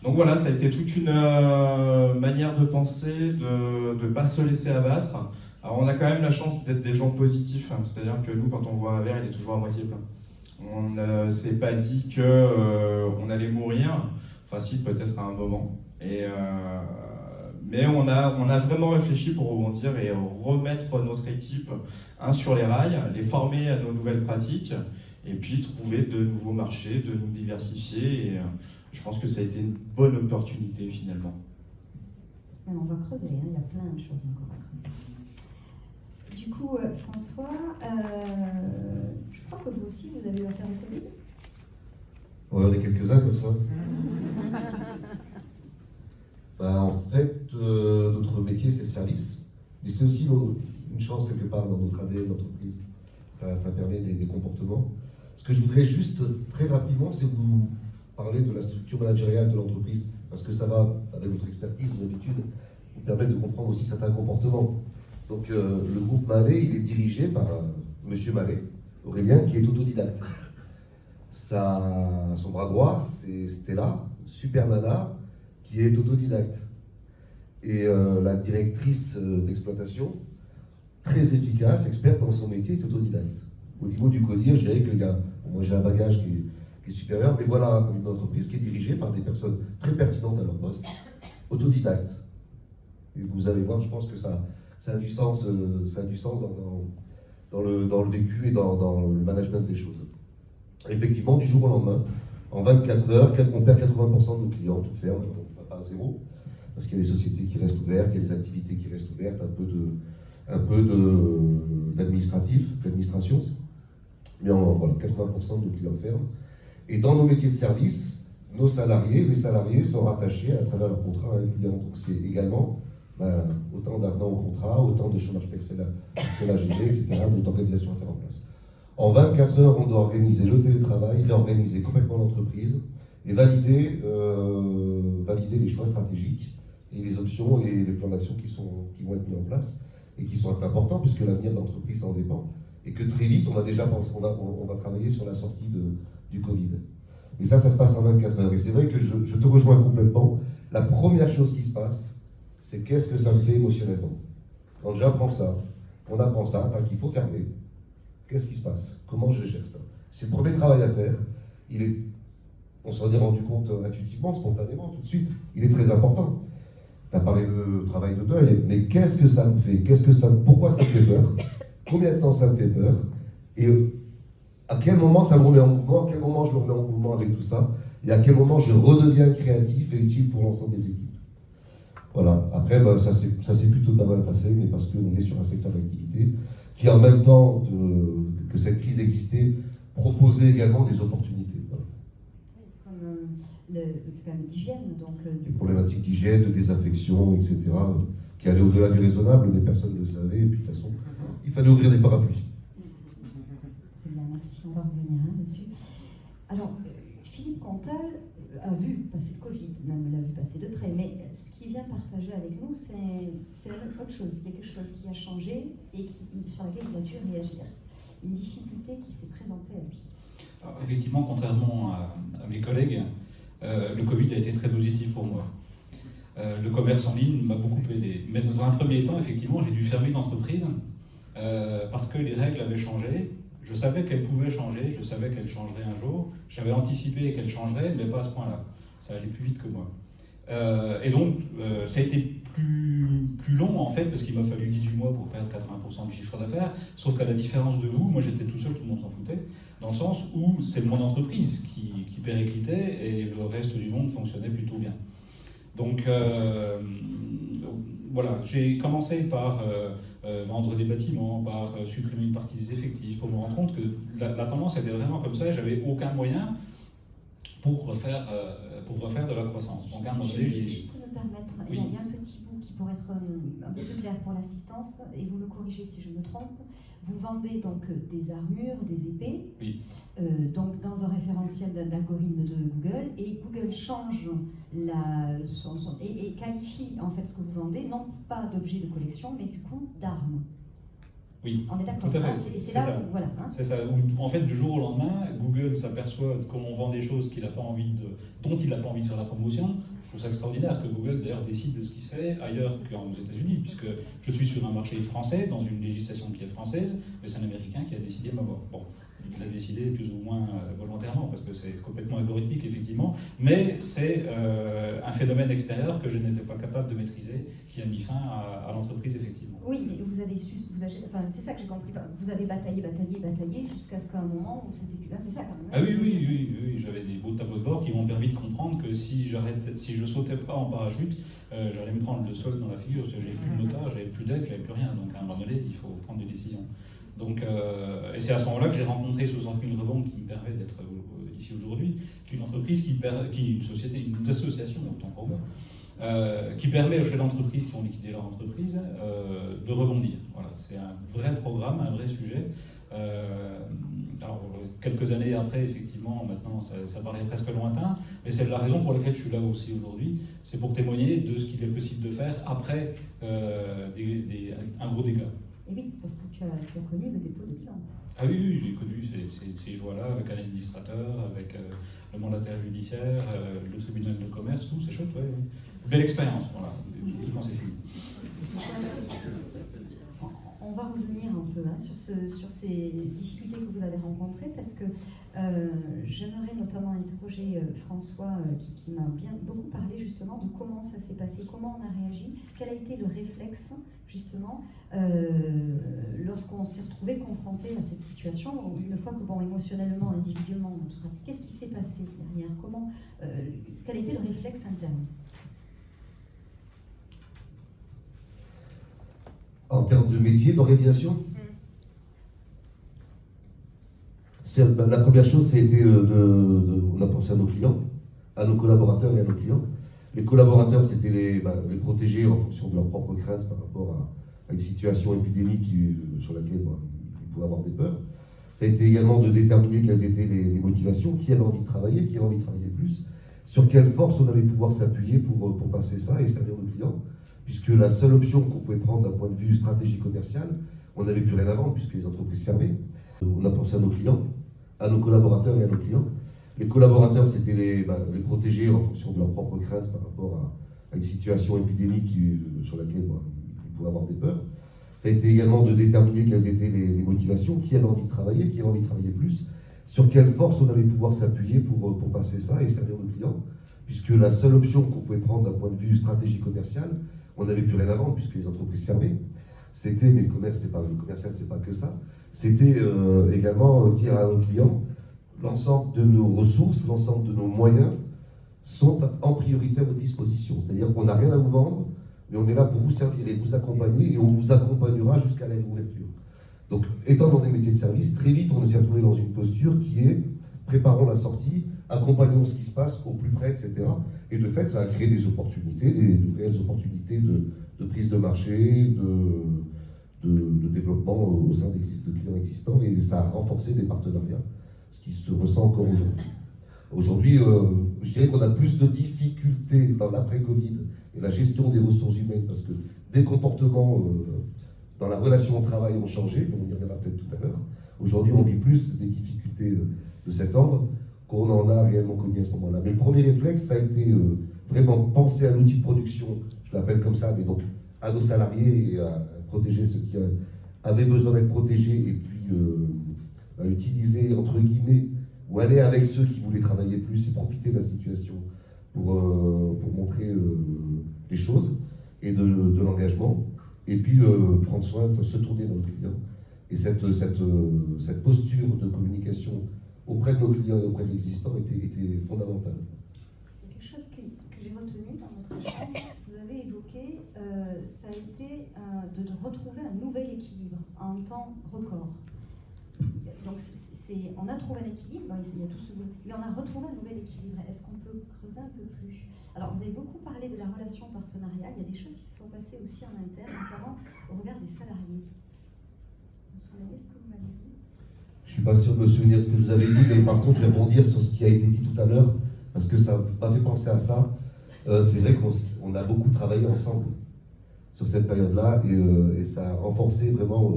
Donc voilà, ça a été toute une manière de penser, de ne pas se laisser abattre. Alors on a quand même la chance d'être des gens positifs, hein, c'est-à-dire que nous, quand on voit un verre, il est toujours à moitié plein. On ne s'est pas dit qu'on allait mourir, enfin si, peut-être à un moment. Mais on a vraiment réfléchi pour rebondir et remettre notre équipe sur les rails, les former à nos nouvelles pratiques, et puis trouver de nouveaux marchés, de nous diversifier. Et je pense que ça a été une bonne opportunité finalement. On va creuser, hein, il y a plein de choses encore à creuser. Du coup, François, je crois que vous aussi, vous avez eu affaire au Covid. On en est quelques-uns comme ça. En fait, notre métier, c'est le service. Mais c'est aussi une chance quelque part dans notre ADN d'entreprise. Ça permet des comportements. Ce que je voudrais juste très rapidement, c'est vous parler de la structure managériale de l'entreprise. Parce que ça va, avec votre expertise, vos habitudes, vous permettre de comprendre aussi certains comportements. Donc le groupe Mallet, il est dirigé par Monsieur Mallet, Aurélien, qui est autodidacte. Son bras droit, c'est Stella, super nana, qui est autodidacte. Et la directrice d'exploitation, très efficace, experte dans son métier, est autodidacte. Au niveau du codir, je dirais que moi j'ai un bagage qui est supérieur, mais voilà une entreprise qui est dirigée par des personnes très pertinentes à leur poste, autodidactes. Et vous allez voir, je pense que ça a du sens, dans le vécu et dans le management des choses. Effectivement, du jour au lendemain, en 24 heures, on perd 80% de nos clients, tout ferme, on ne va pas à zéro, parce qu'il y a des sociétés qui restent ouvertes, il y a des activités qui restent ouvertes, un peu d'administration, mais voilà, 80% de nos clients ferment. Et dans nos métiers de service, les salariés sont rattachés à travers leur contrat à un client. Donc c'est également autant d'avenants au contrat, autant de chômage partiel à gérer, etc., d'organisation à faire en place. En 24 heures, on doit organiser le télétravail, réorganiser complètement l'entreprise et valider les choix stratégiques et les options et les plans d'action qui vont être mis en place et qui sont importants puisque l'avenir de l'entreprise en dépend. Et que très vite, on va travailler sur la sortie du Covid. Et ça se passe en 24 heures. Et c'est vrai que je te rejoins complètement. La première chose qui se passe, c'est qu'est-ce que ça me fait émotionnellement. Quand j'apprends ça, on apprend ça, qu'il faut fermer. Qu'est-ce qui se passe? Comment je gère ça? C'est le premier travail à faire. On s'en est rendu compte intuitivement, spontanément, tout de suite. Il est très important. Tu as parlé de travail de deuil, mais qu'est-ce que ça me fait? Pourquoi ça me fait peur? Combien de temps ça me fait peur? Et à quel moment ça me remet en mouvement? À quel moment je me remets en mouvement avec tout ça? Et à quel moment je redeviens créatif et utile pour l'ensemble des équipes? Voilà. Après, ça s'est plutôt pas mal passé, mais parce qu'on est sur un secteur d'activité qui, en même temps que cette crise existait, proposait également des opportunités. Voilà. C'est quand même l'hygiène, donc... Des problématiques d'hygiène, de désinfection, etc., qui allaient au-delà du raisonnable, mais personne ne le savait, et puis de toute façon, il fallait ouvrir des parapluies. Très bien, merci, on va revenir dessus. Alors, Philippe Cantal a vu passer le Covid, même l'a vu passer de près, mais ce qu'il vient partager avec nous, c'est autre chose. Il y a quelque chose qui a changé et sur laquelle il a dû réagir. Une difficulté qui s'est présentée à lui. Alors, effectivement, contrairement à mes collègues, le Covid a été très positif pour moi. Le commerce en ligne m'a beaucoup aidé. Mais dans un premier temps, effectivement, j'ai dû fermer l'entreprise parce que les règles avaient changé. Je savais qu'elles pouvaient changer, je savais qu'elles changeraient un jour. J'avais anticipé qu'elles changeraient, mais pas à ce point-là. Ça allait plus vite que moi. Et donc, ça a été plus long, en fait, parce qu'il m'a fallu 18 mois pour perdre 80% du chiffre d'affaires. Sauf qu'à la différence de vous, moi j'étais tout seul, tout le monde s'en foutait. Dans le sens où c'est mon entreprise qui périclitait et le reste du monde fonctionnait plutôt bien. Donc voilà, j'ai commencé par vendre des bâtiments, par supprimer une partie des effectifs, pour me rendre compte que la tendance était vraiment comme ça et j'avais aucun moyen pour refaire de la croissance. Donc à un moment donné, j'ai... Juste me permettre, oui. il y a un petit bout qui pourrait être un peu plus clair pour l'assistance, et vous me corrigez si je me trompe. Vous vendez donc des armures, des épées, Oui. Donc dans un référentiel d'algorithme de Google, et Google change et qualifie en fait ce que vous vendez, non pas d'objets de collection, mais du coup d'armes. Oui, on est d'accord. tout à fait. Hein, c'est là ça. où, voilà. Hein. C'est ça. En fait, du jour au lendemain, Google s'aperçoit qu'on vend des choses dont il n'a pas envie de faire la promotion. Je trouve ça extraordinaire que Google d'ailleurs décide de ce qui se fait ailleurs qu'aux États-Unis, puisque je suis sur un marché français, dans une législation qui est française, mais c'est un Américain qui a décidé de m'avoir. Bon, il a décidé plus ou moins volontairement, parce que c'est complètement algorithmique, effectivement, mais c'est un phénomène extérieur que je n'étais pas capable de maîtriser, qui a mis fin à l'entreprise, effectivement. Oui, mais vous avez su, enfin, c'est ça que j'ai compris, vous avez bataillé jusqu'à ce qu'à un moment où c'était plus là, c'est ça quand même. Ah oui, j'avais des beaux tableaux de bord qui m'ont permis de comprendre que si je sautais pas en parachute, j'allais me prendre le sol dans la figure, j'avais plus de moteur, j'avais plus d'aide, j'avais plus rien, donc à un moment donné, il faut prendre des décisions. Donc, et c'est à ce moment-là que j'ai rencontré 60 000 rebonds qui me permet d'être ici aujourd'hui, qui est une entreprise, qui est une société, une association, autant pour moi, qui permet aux chefs d'entreprise qui ont liquidé leur entreprise de rebondir. Voilà, c'est un vrai programme, un vrai sujet. Alors, quelques années après, effectivement, maintenant, ça paraît presque lointain, mais c'est la raison pour laquelle je suis là aussi aujourd'hui. C'est pour témoigner de ce qu'il est possible de faire après un gros dégât. Et oui, parce que tu as connu le dépôt de bilan. Ah oui, j'ai connu ces joies-là avec un administrateur, avec le mandataire judiciaire, le tribunal de commerce, tout, c'est chouette, ouais. Belle expérience, voilà, surtout quand c'est fini. On va revenir un peu sur ces difficultés que vous avez rencontrées, parce que j'aimerais notamment interroger François, qui m'a beaucoup parlé justement de comment ça s'est passé, comment on a réagi, quel a été le réflexe justement lorsqu'on s'est retrouvé confronté à cette situation, une fois que émotionnellement, individuellement, tout ça, qu'est-ce qui s'est passé derrière, quel a été le réflexe interne? En termes de métier, d'organisation, la première chose, ça a été on a pensé à nos clients, à nos collaborateurs et à nos clients. Les collaborateurs, c'était les protéger en fonction de leurs propres craintes par rapport à une situation épidémique sur laquelle ils pouvaient avoir des peurs. Ça a été également de déterminer quelles étaient les motivations, qui avait envie de travailler, qui avait envie de travailler plus, sur quelle force on allait pouvoir s'appuyer pour passer ça et servir nos clients. Puisque la seule option qu'on pouvait prendre d'un point de vue stratégie commerciale, on n'avait plus rien à vendre puisque les entreprises fermaient. On a pensé à nos clients, à nos collaborateurs et à nos clients. Les collaborateurs, c'était les protéger en fonction de leurs propres craintes par rapport à une situation épidémique sur laquelle ils pouvaient avoir des peurs. Ça a été également de déterminer quelles étaient les motivations, qui avait envie de travailler, qui avait envie de travailler plus, sur quelle force on allait pouvoir s'appuyer pour passer ça et servir nos clients. Puisque la seule option qu'on pouvait prendre d'un point de vue stratégie commerciale, on n'avait plus rien à vendre puisque les entreprises fermaient. C'était, mais le commercial, c'est pas que ça. C'était également dire à nos clients, l'ensemble de nos ressources, l'ensemble de nos moyens sont en priorité à votre disposition. C'est-à-dire qu'on n'a rien à vous vendre, mais on est là pour vous servir et vous accompagner, et on vous accompagnera jusqu'à la réouverture. Donc, étant dans des métiers de service, très vite, on s'est retrouvé dans une posture qui est préparons la sortie, accompagnons ce qui se passe au plus près, etc. Et de fait, ça a créé des opportunités, de réelles opportunités de prise de marché, de développement au sein de clients existants, et ça a renforcé des partenariats, ce qui se ressent encore aujourd'hui. Aujourd'hui, je dirais qu'on a plus de difficultés dans l'après-Covid et la gestion des ressources humaines, parce que des comportements dans la relation au travail ont changé, mais on y reviendra peut-être tout à l'heure. Aujourd'hui, on vit plus des difficultés de cet ordre qu'on en a réellement connu à ce moment-là. Mais le premier réflexe, ça a été vraiment penser à l'outil de production, je l'appelle comme ça, mais donc à nos salariés et à protéger ceux qui avaient besoin d'être protégés, et puis à utiliser, entre guillemets, ou aller avec ceux qui voulaient travailler plus et profiter de la situation pour montrer les choses et de l'engagement, et puis prendre soin, se tourner vers nos clients. Et cette posture de communication auprès de nos clients et auprès de l'existant était fondamentale. Il y a quelque chose que j'ai retenu dans votre échange, vous avez évoqué, ça a été de retrouver un nouvel équilibre en un temps record. Donc on a trouvé un équilibre, il y a tout ce mais on a retrouvé un nouvel équilibre. Est-ce qu'on peut creuser un peu plus? Alors vous avez beaucoup parlé de la relation partenariale, il y a des choses qui se sont passées aussi en interne, notamment au regard des salariés. Vous vous souvenez ce que vous m'avez dit? Je ne suis pas sûr de me souvenir de ce que je vous avez dit, mais par contre, je vais rebondir sur ce qui a été dit tout à l'heure, parce que ça m'a fait penser à ça. C'est vrai qu'on a beaucoup travaillé ensemble sur cette période-là, et ça a renforcé vraiment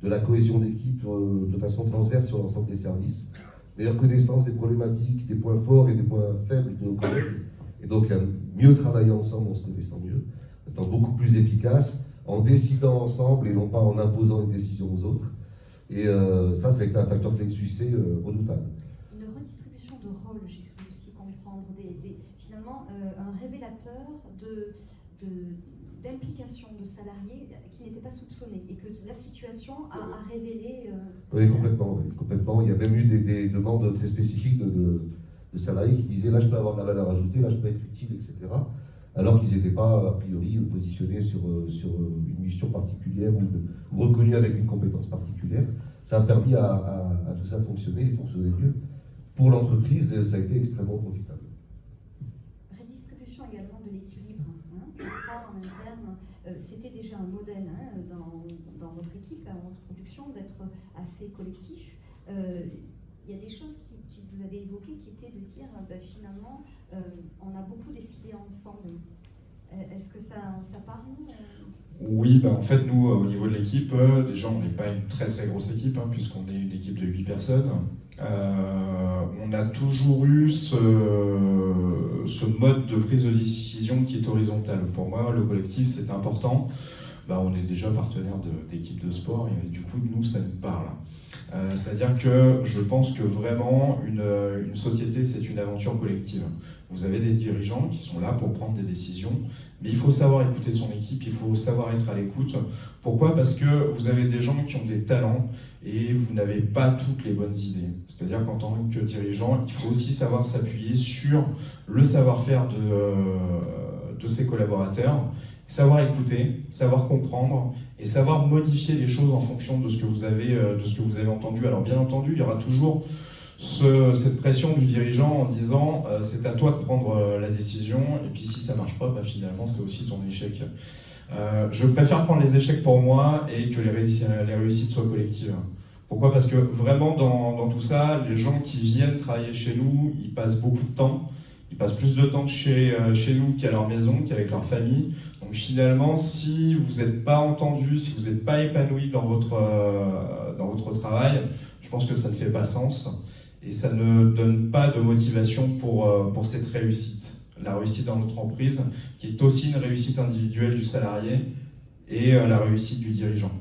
de la cohésion d'équipe de façon transverse sur l'ensemble des services, meilleure connaissance des problématiques, des points forts et des points faibles de nos collègues, et donc mieux travailler ensemble en se connaissant mieux, en étant beaucoup plus efficace, en décidant ensemble et non pas en imposant une décision aux autres. Et ça a été un facteur clé de succès redoutable. Une redistribution de rôles, j'ai cru aussi comprendre, finalement un révélateur d'implication de salariés qui n'étaient pas soupçonnés, et que la situation a révélé... Oui, complètement. Il y a même eu des demandes très spécifiques de salariés qui disaient là je peux avoir de la valeur ajoutée, là je peux être utile, etc. Alors qu'ils n'étaient pas a priori positionnés sur une mission particulière ou reconnus avec une compétence particulière. Ça a permis à tout ça de fonctionner et de fonctionner mieux. Pour l'entreprise, ça a été extrêmement profitable. Redistribution également de l'équilibre. Je crois en interne, c'était déjà un modèle dans votre équipe, à 11 Productions, d'être assez collectif. Il y a des choses qui vous avez évoquées qui étaient de dire finalement on a beaucoup décidé ensemble. Est-ce que ça parle? Oui, en fait, nous, au niveau de l'équipe, déjà, on n'est pas une très très grosse équipe, puisqu'on est une équipe de 8 personnes. On a toujours eu ce mode de prise de décision qui est horizontal. Pour moi, le collectif, c'est important. On est déjà partenaire d'équipes de sport, et du coup, nous, ça nous parle. C'est-à-dire que je pense que vraiment, une société, c'est une aventure collective. Vous avez des dirigeants qui sont là pour prendre des décisions, mais il faut savoir écouter son équipe, il faut savoir être à l'écoute. Pourquoi? Parce que vous avez des gens qui ont des talents et vous n'avez pas toutes les bonnes idées. C'est-à-dire qu'en tant que dirigeant, il faut aussi savoir s'appuyer sur le savoir-faire de ses collaborateurs, savoir écouter, savoir comprendre et savoir modifier les choses en fonction de ce que vous avez entendu. Alors bien entendu, il y aura toujours cette pression du dirigeant en disant c'est à toi de prendre la décision, et puis si ça ne marche pas, finalement c'est aussi ton échec. Je préfère prendre les échecs pour moi et que les réussites soient collectives. Pourquoi? Parce que vraiment dans tout ça, les gens qui viennent travailler chez nous, ils passent beaucoup de temps. Ils passent plus de temps chez nous qu'à leur maison, qu'avec leur famille. Donc finalement, si vous n'êtes pas entendu, si vous n'êtes pas épanoui dans votre travail, je pense que ça ne fait pas sens. Et ça ne donne pas de motivation pour cette réussite. La réussite dans notre entreprise, qui est aussi une réussite individuelle du salarié et la réussite du dirigeant.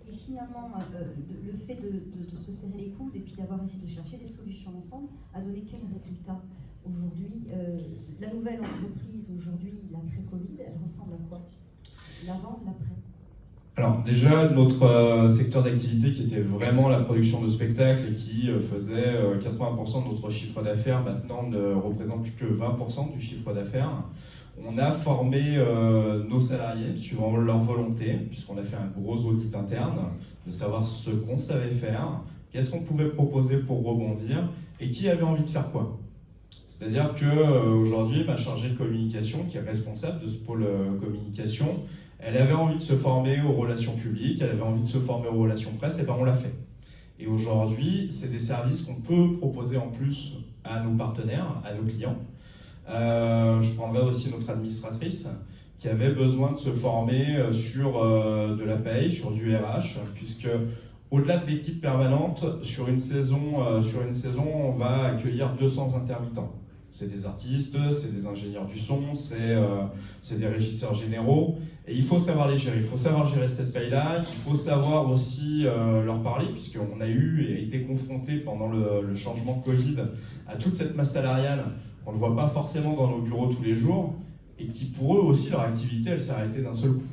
Et finalement, le fait de se serrer les coudes et puis d'avoir essayé de chercher des solutions ensemble a donné quel résultat aujourd'hui? La nouvelle entreprise, aujourd'hui, l'après-Covid, elle ressemble à quoi? L'avant, l'après? Alors déjà, notre secteur d'activité qui était vraiment la production de spectacles et qui faisait 80% de notre chiffre d'affaires, maintenant ne représente plus que 20% du chiffre d'affaires. On a formé nos salariés suivant leur volonté, puisqu'on a fait un gros audit interne, de savoir ce qu'on savait faire, qu'est-ce qu'on pouvait proposer pour rebondir et qui avait envie de faire quoi. C'est-à-dire qu'aujourd'hui, ma chargée de communication, qui est responsable de ce pôle communication, Elle avait envie de se former aux relations publiques, elle avait envie de se former aux relations presse, et ben on l'a fait. Et aujourd'hui, c'est des services qu'on peut proposer en plus à nos partenaires, à nos clients. Je prendrai aussi notre administratrice qui avait besoin de se former sur de la paye, sur du RH, puisque au-delà de l'équipe permanente, sur une saison, on va accueillir 200 intermittents. C'est des artistes, c'est des ingénieurs du son, c'est des régisseurs généraux. Et il faut savoir les gérer. Il faut savoir gérer cette paye-là. Il faut savoir aussi leur parler, puisqu'on a eu et été confronté pendant le changement Covid à toute cette masse salariale qu'on ne voit pas forcément dans nos bureaux tous les jours, et qui pour eux aussi, leur activité, elle s'est arrêtée d'un seul coup.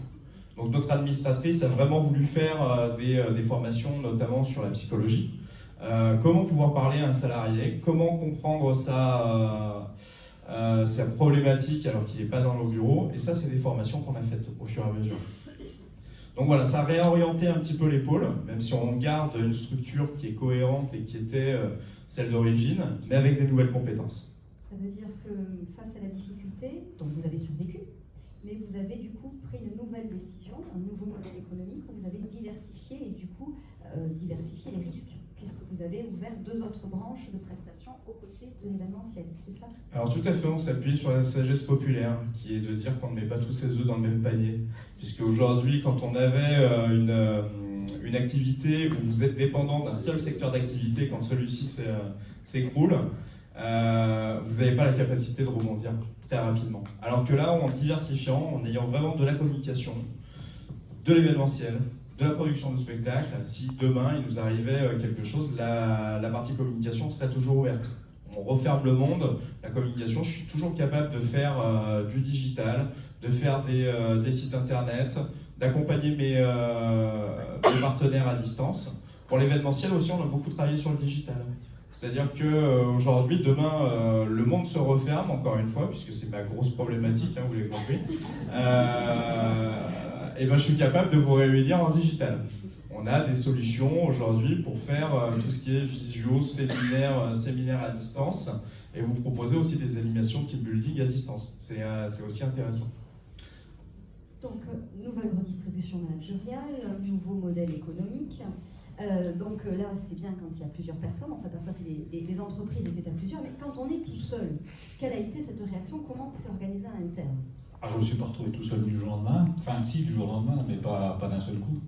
Donc notre administratrice a vraiment voulu faire des formations, notamment sur la psychologie. Comment pouvoir parler à un salarié, comment comprendre sa problématique alors qu'il n'est pas dans nos bureaux, et ça c'est des formations qu'on a faites au fur et à mesure. Donc voilà, ça a réorienté un petit peu les pôles, même si on garde une structure qui est cohérente et qui était celle d'origine, mais avec des nouvelles compétences. Ça veut dire que face à la difficulté, donc vous avez survécu, mais vous avez du coup pris une nouvelle décision, un nouveau modèle économique où vous avez diversifié et du coup diversifié les risques, puisque vous avez ouvert 2 autres branches de prestations aux côtés de l'événementiel, c'est ça? Alors tout à fait, on s'appuie sur la sagesse populaire, qui est de dire qu'on ne met pas tous ses œufs dans le même panier, puisque aujourd'hui, quand on avait une activité où vous êtes dépendant d'un seul secteur d'activité, quand celui-ci s'écroule, vous n'avez pas la capacité de rebondir très rapidement. Alors que là, en diversifiant, en ayant vraiment de la communication, de l'événementiel, de la production de spectacles, si demain il nous arrivait quelque chose, la partie communication serait toujours ouverte. On referme le monde, la communication, je suis toujours capable de faire du digital, de faire des sites internet, d'accompagner mes partenaires à distance. Pour l'événementiel aussi, on a beaucoup travaillé sur le digital. C'est-à-dire qu'aujourd'hui, demain, le monde se referme, encore une fois, puisque c'est ma grosse problématique, hein, vous l'avez compris. Et ben, je suis capable de vous réunir en digital. On a des solutions aujourd'hui pour faire tout ce qui est visio, séminaire à distance, et vous proposez aussi des animations team building à distance. C'est aussi intéressant. Donc, nouvelle redistribution managériale, nouveau modèle économique. Donc là, c'est bien quand il y a plusieurs personnes, on s'aperçoit que les entreprises étaient à plusieurs, mais quand on est tout seul, quelle a été cette réaction? Comment c'est organisé à l'interne? Je ne me suis pas retrouvé tout seul du jour au lendemain, enfin si, du jour au lendemain, mais pas d'un seul coup.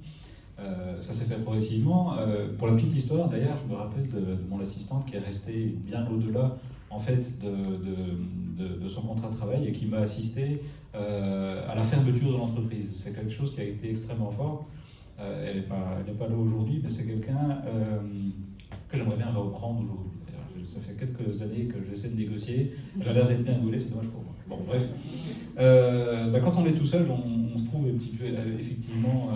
Ça s'est fait progressivement. Pour la petite histoire, d'ailleurs, je me rappelle de mon assistante qui est restée bien au-delà en fait, de son contrat de travail et qui m'a assisté à la fermeture de l'entreprise. C'est quelque chose qui a été extrêmement fort. Elle n'est pas là aujourd'hui, mais c'est quelqu'un que j'aimerais bien reprendre aujourd'hui. Ça fait quelques années que j'essaie de négocier. Elle a l'air d'être bien gaulée, c'est dommage pour moi. Bon, bref. Quand on est tout seul, on se trouve un petit peu, effectivement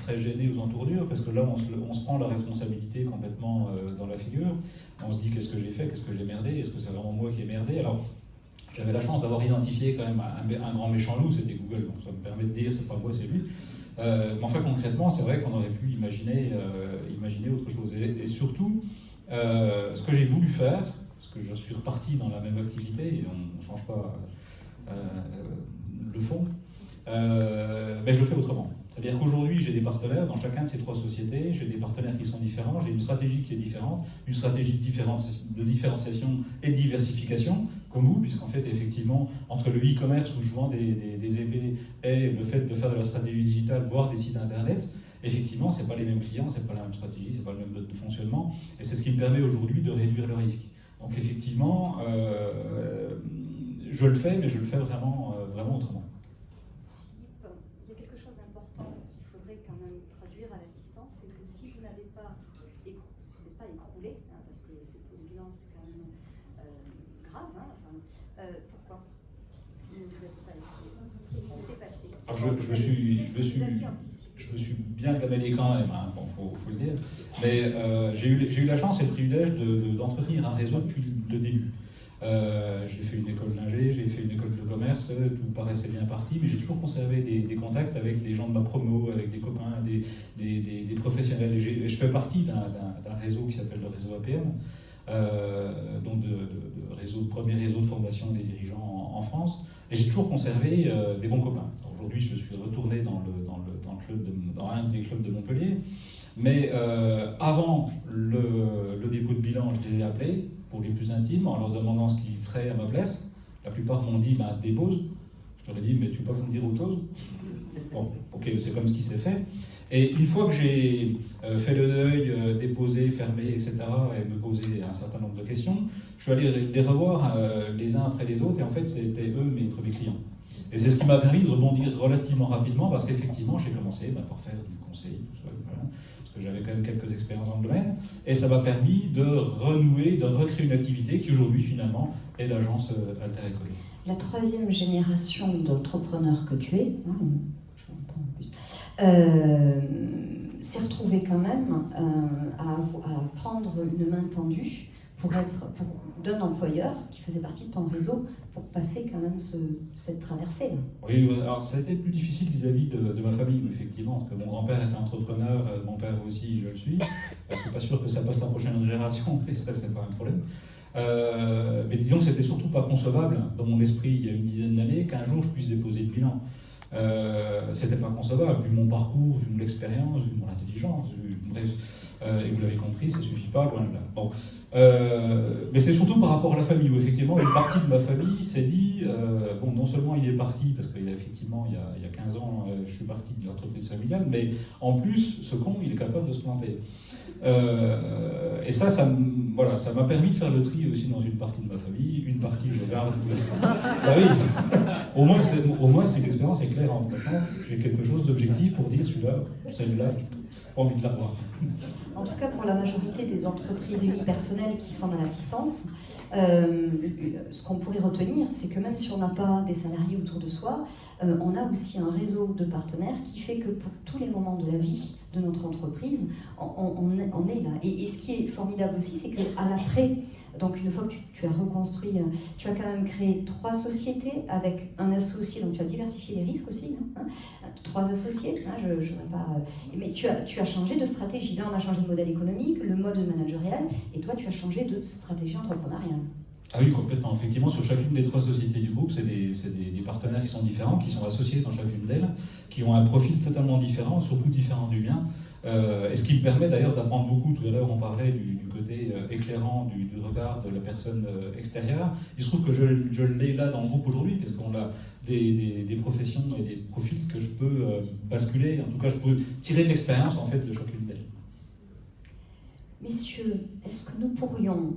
très gêné aux entournures, parce que là, on se prend la responsabilité complètement dans la figure. On se dit qu'est-ce que j'ai fait, qu'est-ce que j'ai merdé, est-ce que c'est vraiment moi qui ai merdé? Alors, j'avais la chance d'avoir identifié quand même un grand méchant loup, c'était Google, donc ça me permet de dire c'est pas moi, c'est lui. Mais enfin, concrètement, c'est vrai qu'on aurait pu imaginer autre chose. Et surtout, ce que j'ai voulu faire, parce que je suis reparti dans la même activité, et on ne change pas le fond, mais je le fais autrement. C'est-à-dire qu'aujourd'hui, j'ai des partenaires dans chacun de ces 3 sociétés, j'ai des partenaires qui sont différents, j'ai une stratégie qui est différente, une stratégie de différenciation et de diversification, comme vous, puisqu'en fait, effectivement, entre le e-commerce où je vends des épées et le fait de faire de la stratégie digitale, voire des sites internet, effectivement, ce n'est pas les mêmes clients, ce n'est pas la même stratégie, ce n'est pas le même mode de fonctionnement, et c'est ce qui me permet aujourd'hui de réduire le risque. Donc effectivement, je le fais, mais je le fais vraiment autrement. Il y a quelque chose d'important qu'il faudrait quand même traduire à l'assistance, c'est que si vous n'avez pas écroulé, hein, parce que le dépôt de bilan c'est quand même grave, hein, pourquoi vous n'êtes pas écroulé? Qu'est-ce qui s'est passé? Alors je me suis bien gamellé quand même, hein, bon, faut le dire, mais j'ai eu la chance et le privilège d'entretenir un réseau depuis le début. J'ai fait une école d'ingé, j'ai fait une école de commerce, tout paraissait bien parti, mais j'ai toujours conservé des contacts avec des gens de ma promo, avec des copains, des professionnels. Et je fais partie d'un réseau qui s'appelle le réseau APM, donc de premier réseau de formation des dirigeants en France. Et j'ai toujours conservé des bons copains. Aujourd'hui, je suis retourné dans un des clubs de Montpellier. Mais avant le dépôt de bilan, je les ai appelés pour les plus intimes en leur demandant ce qu'ils feraient à ma place. La plupart m'ont dit dépose. Je leur ai dit mais tu peux pas me dire autre chose? Bon, ok, c'est comme ce qui s'est fait. Et une fois que j'ai fait le deuil, déposé, fermé, etc., et me posé un certain nombre de questions, je suis allé les revoir les uns après les autres, et en fait, c'était eux mes premiers clients. Et c'est ce qui m'a permis de rebondir relativement rapidement, parce qu'effectivement, j'ai commencé par faire du conseil, voilà, parce que j'avais quand même quelques expériences dans le domaine, et ça m'a permis de renouer, de recréer une activité qui aujourd'hui, finalement, est l'agence Alter Eco. La troisième génération d'entrepreneurs que tu es, je m'entends en plus, s'est retrouvée quand même à prendre une main tendue d'un employeur qui faisait partie de ton réseau pour passer quand même cette traversée. Oui, alors ça a été plus difficile vis-à-vis de ma famille, effectivement, parce que mon grand-père était entrepreneur, mon père aussi, je le suis. Je ne suis pas sûr que ça passe à la prochaine génération, mais ça, c'est pas un problème. Mais disons que c'était surtout pas concevable dans mon esprit il y a une dizaine d'années qu'un jour je puisse déposer le bilan. C'était pas concevable, vu mon parcours, vu mon expérience, vu mon intelligence, bref, et vous l'avez compris, ça suffit pas, loin de là. Bon. Mais c'est surtout par rapport à la famille, où effectivement une partie de ma famille s'est dit, bon, non seulement il est parti, parce qu'il y a effectivement, il y a 15 ans, je suis parti de l'entreprise familiale, mais en plus, ce con, il est capable de se planter. Et ça m'a permis de faire le tri aussi dans une partie de ma famille, une partie je garde. Bah oui, au moins cette expérience est claire. Maintenant, j'ai quelque chose d'objectif pour dire celui-là, j'ai pas envie de la revoir. En tout cas, pour la majorité des entreprises unipersonnelles qui sont dans l'assistance, ce qu'on pourrait retenir, c'est que même si on n'a pas des salariés autour de soi, on a aussi un réseau de partenaires qui fait que pour tous les moments de la vie de notre entreprise, on est là. Et ce qui est formidable aussi, c'est qu'à l'après, donc une fois que tu as reconstruit, tu as quand même créé 3 sociétés avec un associé, donc tu as diversifié les risques aussi, hein, 3 associés, hein, je voudrais pas, mais tu as changé de stratégie. Là, on a changé de modèle économique, le mode managérial, et toi, tu as changé de stratégie entrepreneuriale. Ah oui, complètement. Effectivement, sur chacune des 3 sociétés du groupe, c'est des partenaires qui sont différents, qui sont associés dans chacune d'elles, qui ont un profil totalement différent, surtout différent du mien. Et ce qui me permet d'ailleurs d'apprendre beaucoup. Tout à l'heure, on parlait du côté éclairant du regard de la personne extérieure. Il se trouve que je l'ai là dans le groupe aujourd'hui, parce qu'on a des professions et des profils que je peux basculer. En tout cas, je peux tirer de l'expérience en fait de chacune d'elles. Messieurs, est-ce que nous pourrions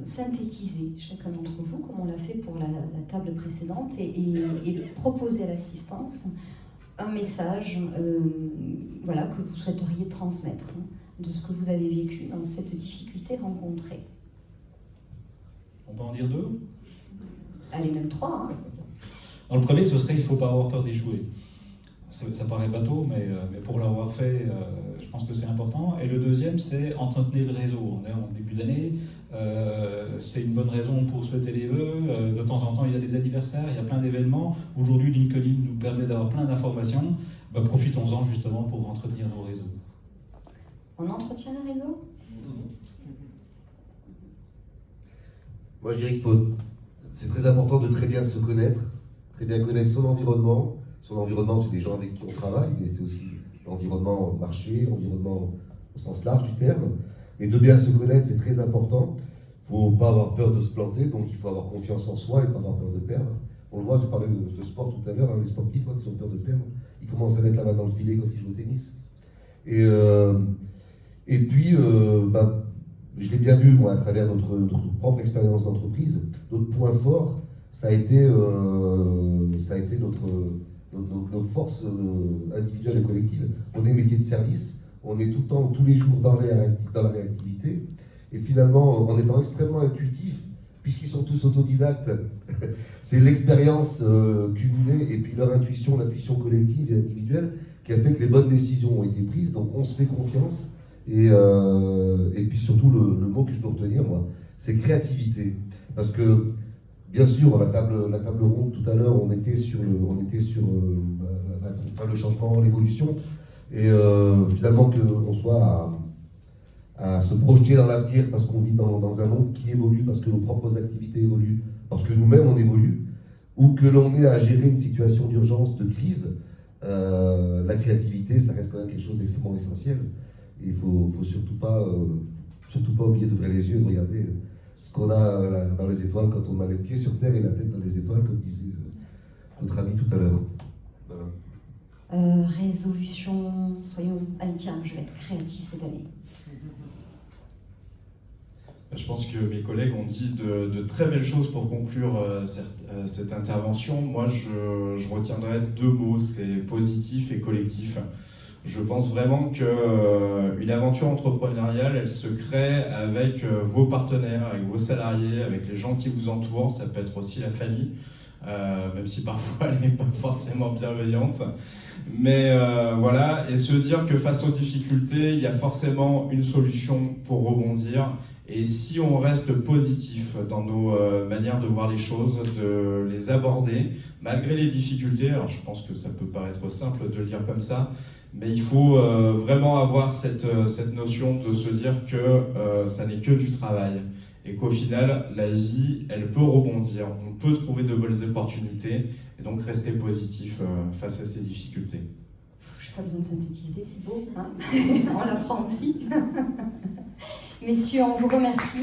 synthétiser, chacun d'entre vous, comme on l'a fait pour la table précédente, et proposer à l'assistance un message que vous souhaiteriez transmettre, hein, de ce que vous avez vécu dans cette difficulté rencontrée? On peut en dire 2? Allez, même 3. Hein. Dans le premier, ce serait « il ne faut pas avoir peur d'échouer ». Ça paraît bateau, mais pour l'avoir fait, je pense que c'est important. Et le deuxième, c'est entretenir le réseau. On est en début d'année, c'est une bonne raison pour souhaiter les vœux. De temps en temps, il y a des anniversaires, il y a plein d'événements. Aujourd'hui, LinkedIn nous permet d'avoir plein d'informations. Profitons-en justement pour entretenir nos réseaux. On entretient le réseau? Moi, je dirais c'est très important de très bien se connaître, très bien connaître son environnement. Son environnement, c'est des gens avec qui on travaille, mais c'est aussi l'environnement marché, l'environnement au sens large du terme. Et de bien se connaître, c'est très important. Il ne faut pas avoir peur de se planter, donc il faut avoir confiance en soi et pas avoir peur de perdre. On le voit, tu parlais de sport tout à l'heure, hein, les sportifs, quand ils ont peur de perdre, ils commencent à mettre la main dans le filet quand ils jouent au tennis. Et puis, je l'ai bien vu, moi, à travers notre propre expérience d'entreprise, notre point fort, ça a été nos forces individuelles et collectives. On est métier de service, on est tout le temps, tous les jours dans la réactivité, et finalement, en étant extrêmement intuitif, puisqu'ils sont tous autodidactes, c'est l'expérience cumulée et puis leur intuition, l'intuition collective et individuelle qui a fait que les bonnes décisions ont été prises. Donc on se fait confiance, et puis surtout le mot que je dois retenir, moi, c'est créativité, parce que bien sûr, la table ronde tout à l'heure, on était sur le changement, l'évolution, et finalement qu'on soit à se projeter dans l'avenir parce qu'on vit dans un monde qui évolue, parce que nos propres activités évoluent, parce que nous-mêmes on évolue, ou que l'on ait à gérer une situation d'urgence, de crise, la créativité, ça reste quand même quelque chose d'extrêmement essentiel. Et il ne faut surtout pas oublier d'ouvrir les yeux et de regarder ce qu'on a dans les étoiles quand on a les pieds sur terre et la tête dans les étoiles, comme disait notre ami tout à l'heure. Voilà. Résolution, soyons... Allez tiens, je vais être créatif cette année. Je pense que mes collègues ont dit de très belles choses pour conclure cette intervention. Moi, je retiendrai 2 mots, c'est positif et collectif. Je pense vraiment qu'une aventure entrepreneuriale, elle se crée avec vos partenaires, avec vos salariés, avec les gens qui vous entourent. Ça peut être aussi la famille, même si parfois elle n'est pas forcément bienveillante. Mais voilà, et se dire que face aux difficultés, il y a forcément une solution pour rebondir. Et si on reste positif dans nos manières de voir les choses, de les aborder, malgré les difficultés, alors je pense que ça peut paraître simple de le dire comme ça, mais il faut vraiment avoir cette notion de se dire que ça n'est que du travail et qu'au final, la vie, elle peut rebondir, on peut trouver de bonnes opportunités et donc rester positif face à ces difficultés. Je n'ai pas besoin de synthétiser, c'est beau, hein. On l'apprend aussi. Messieurs, on vous remercie.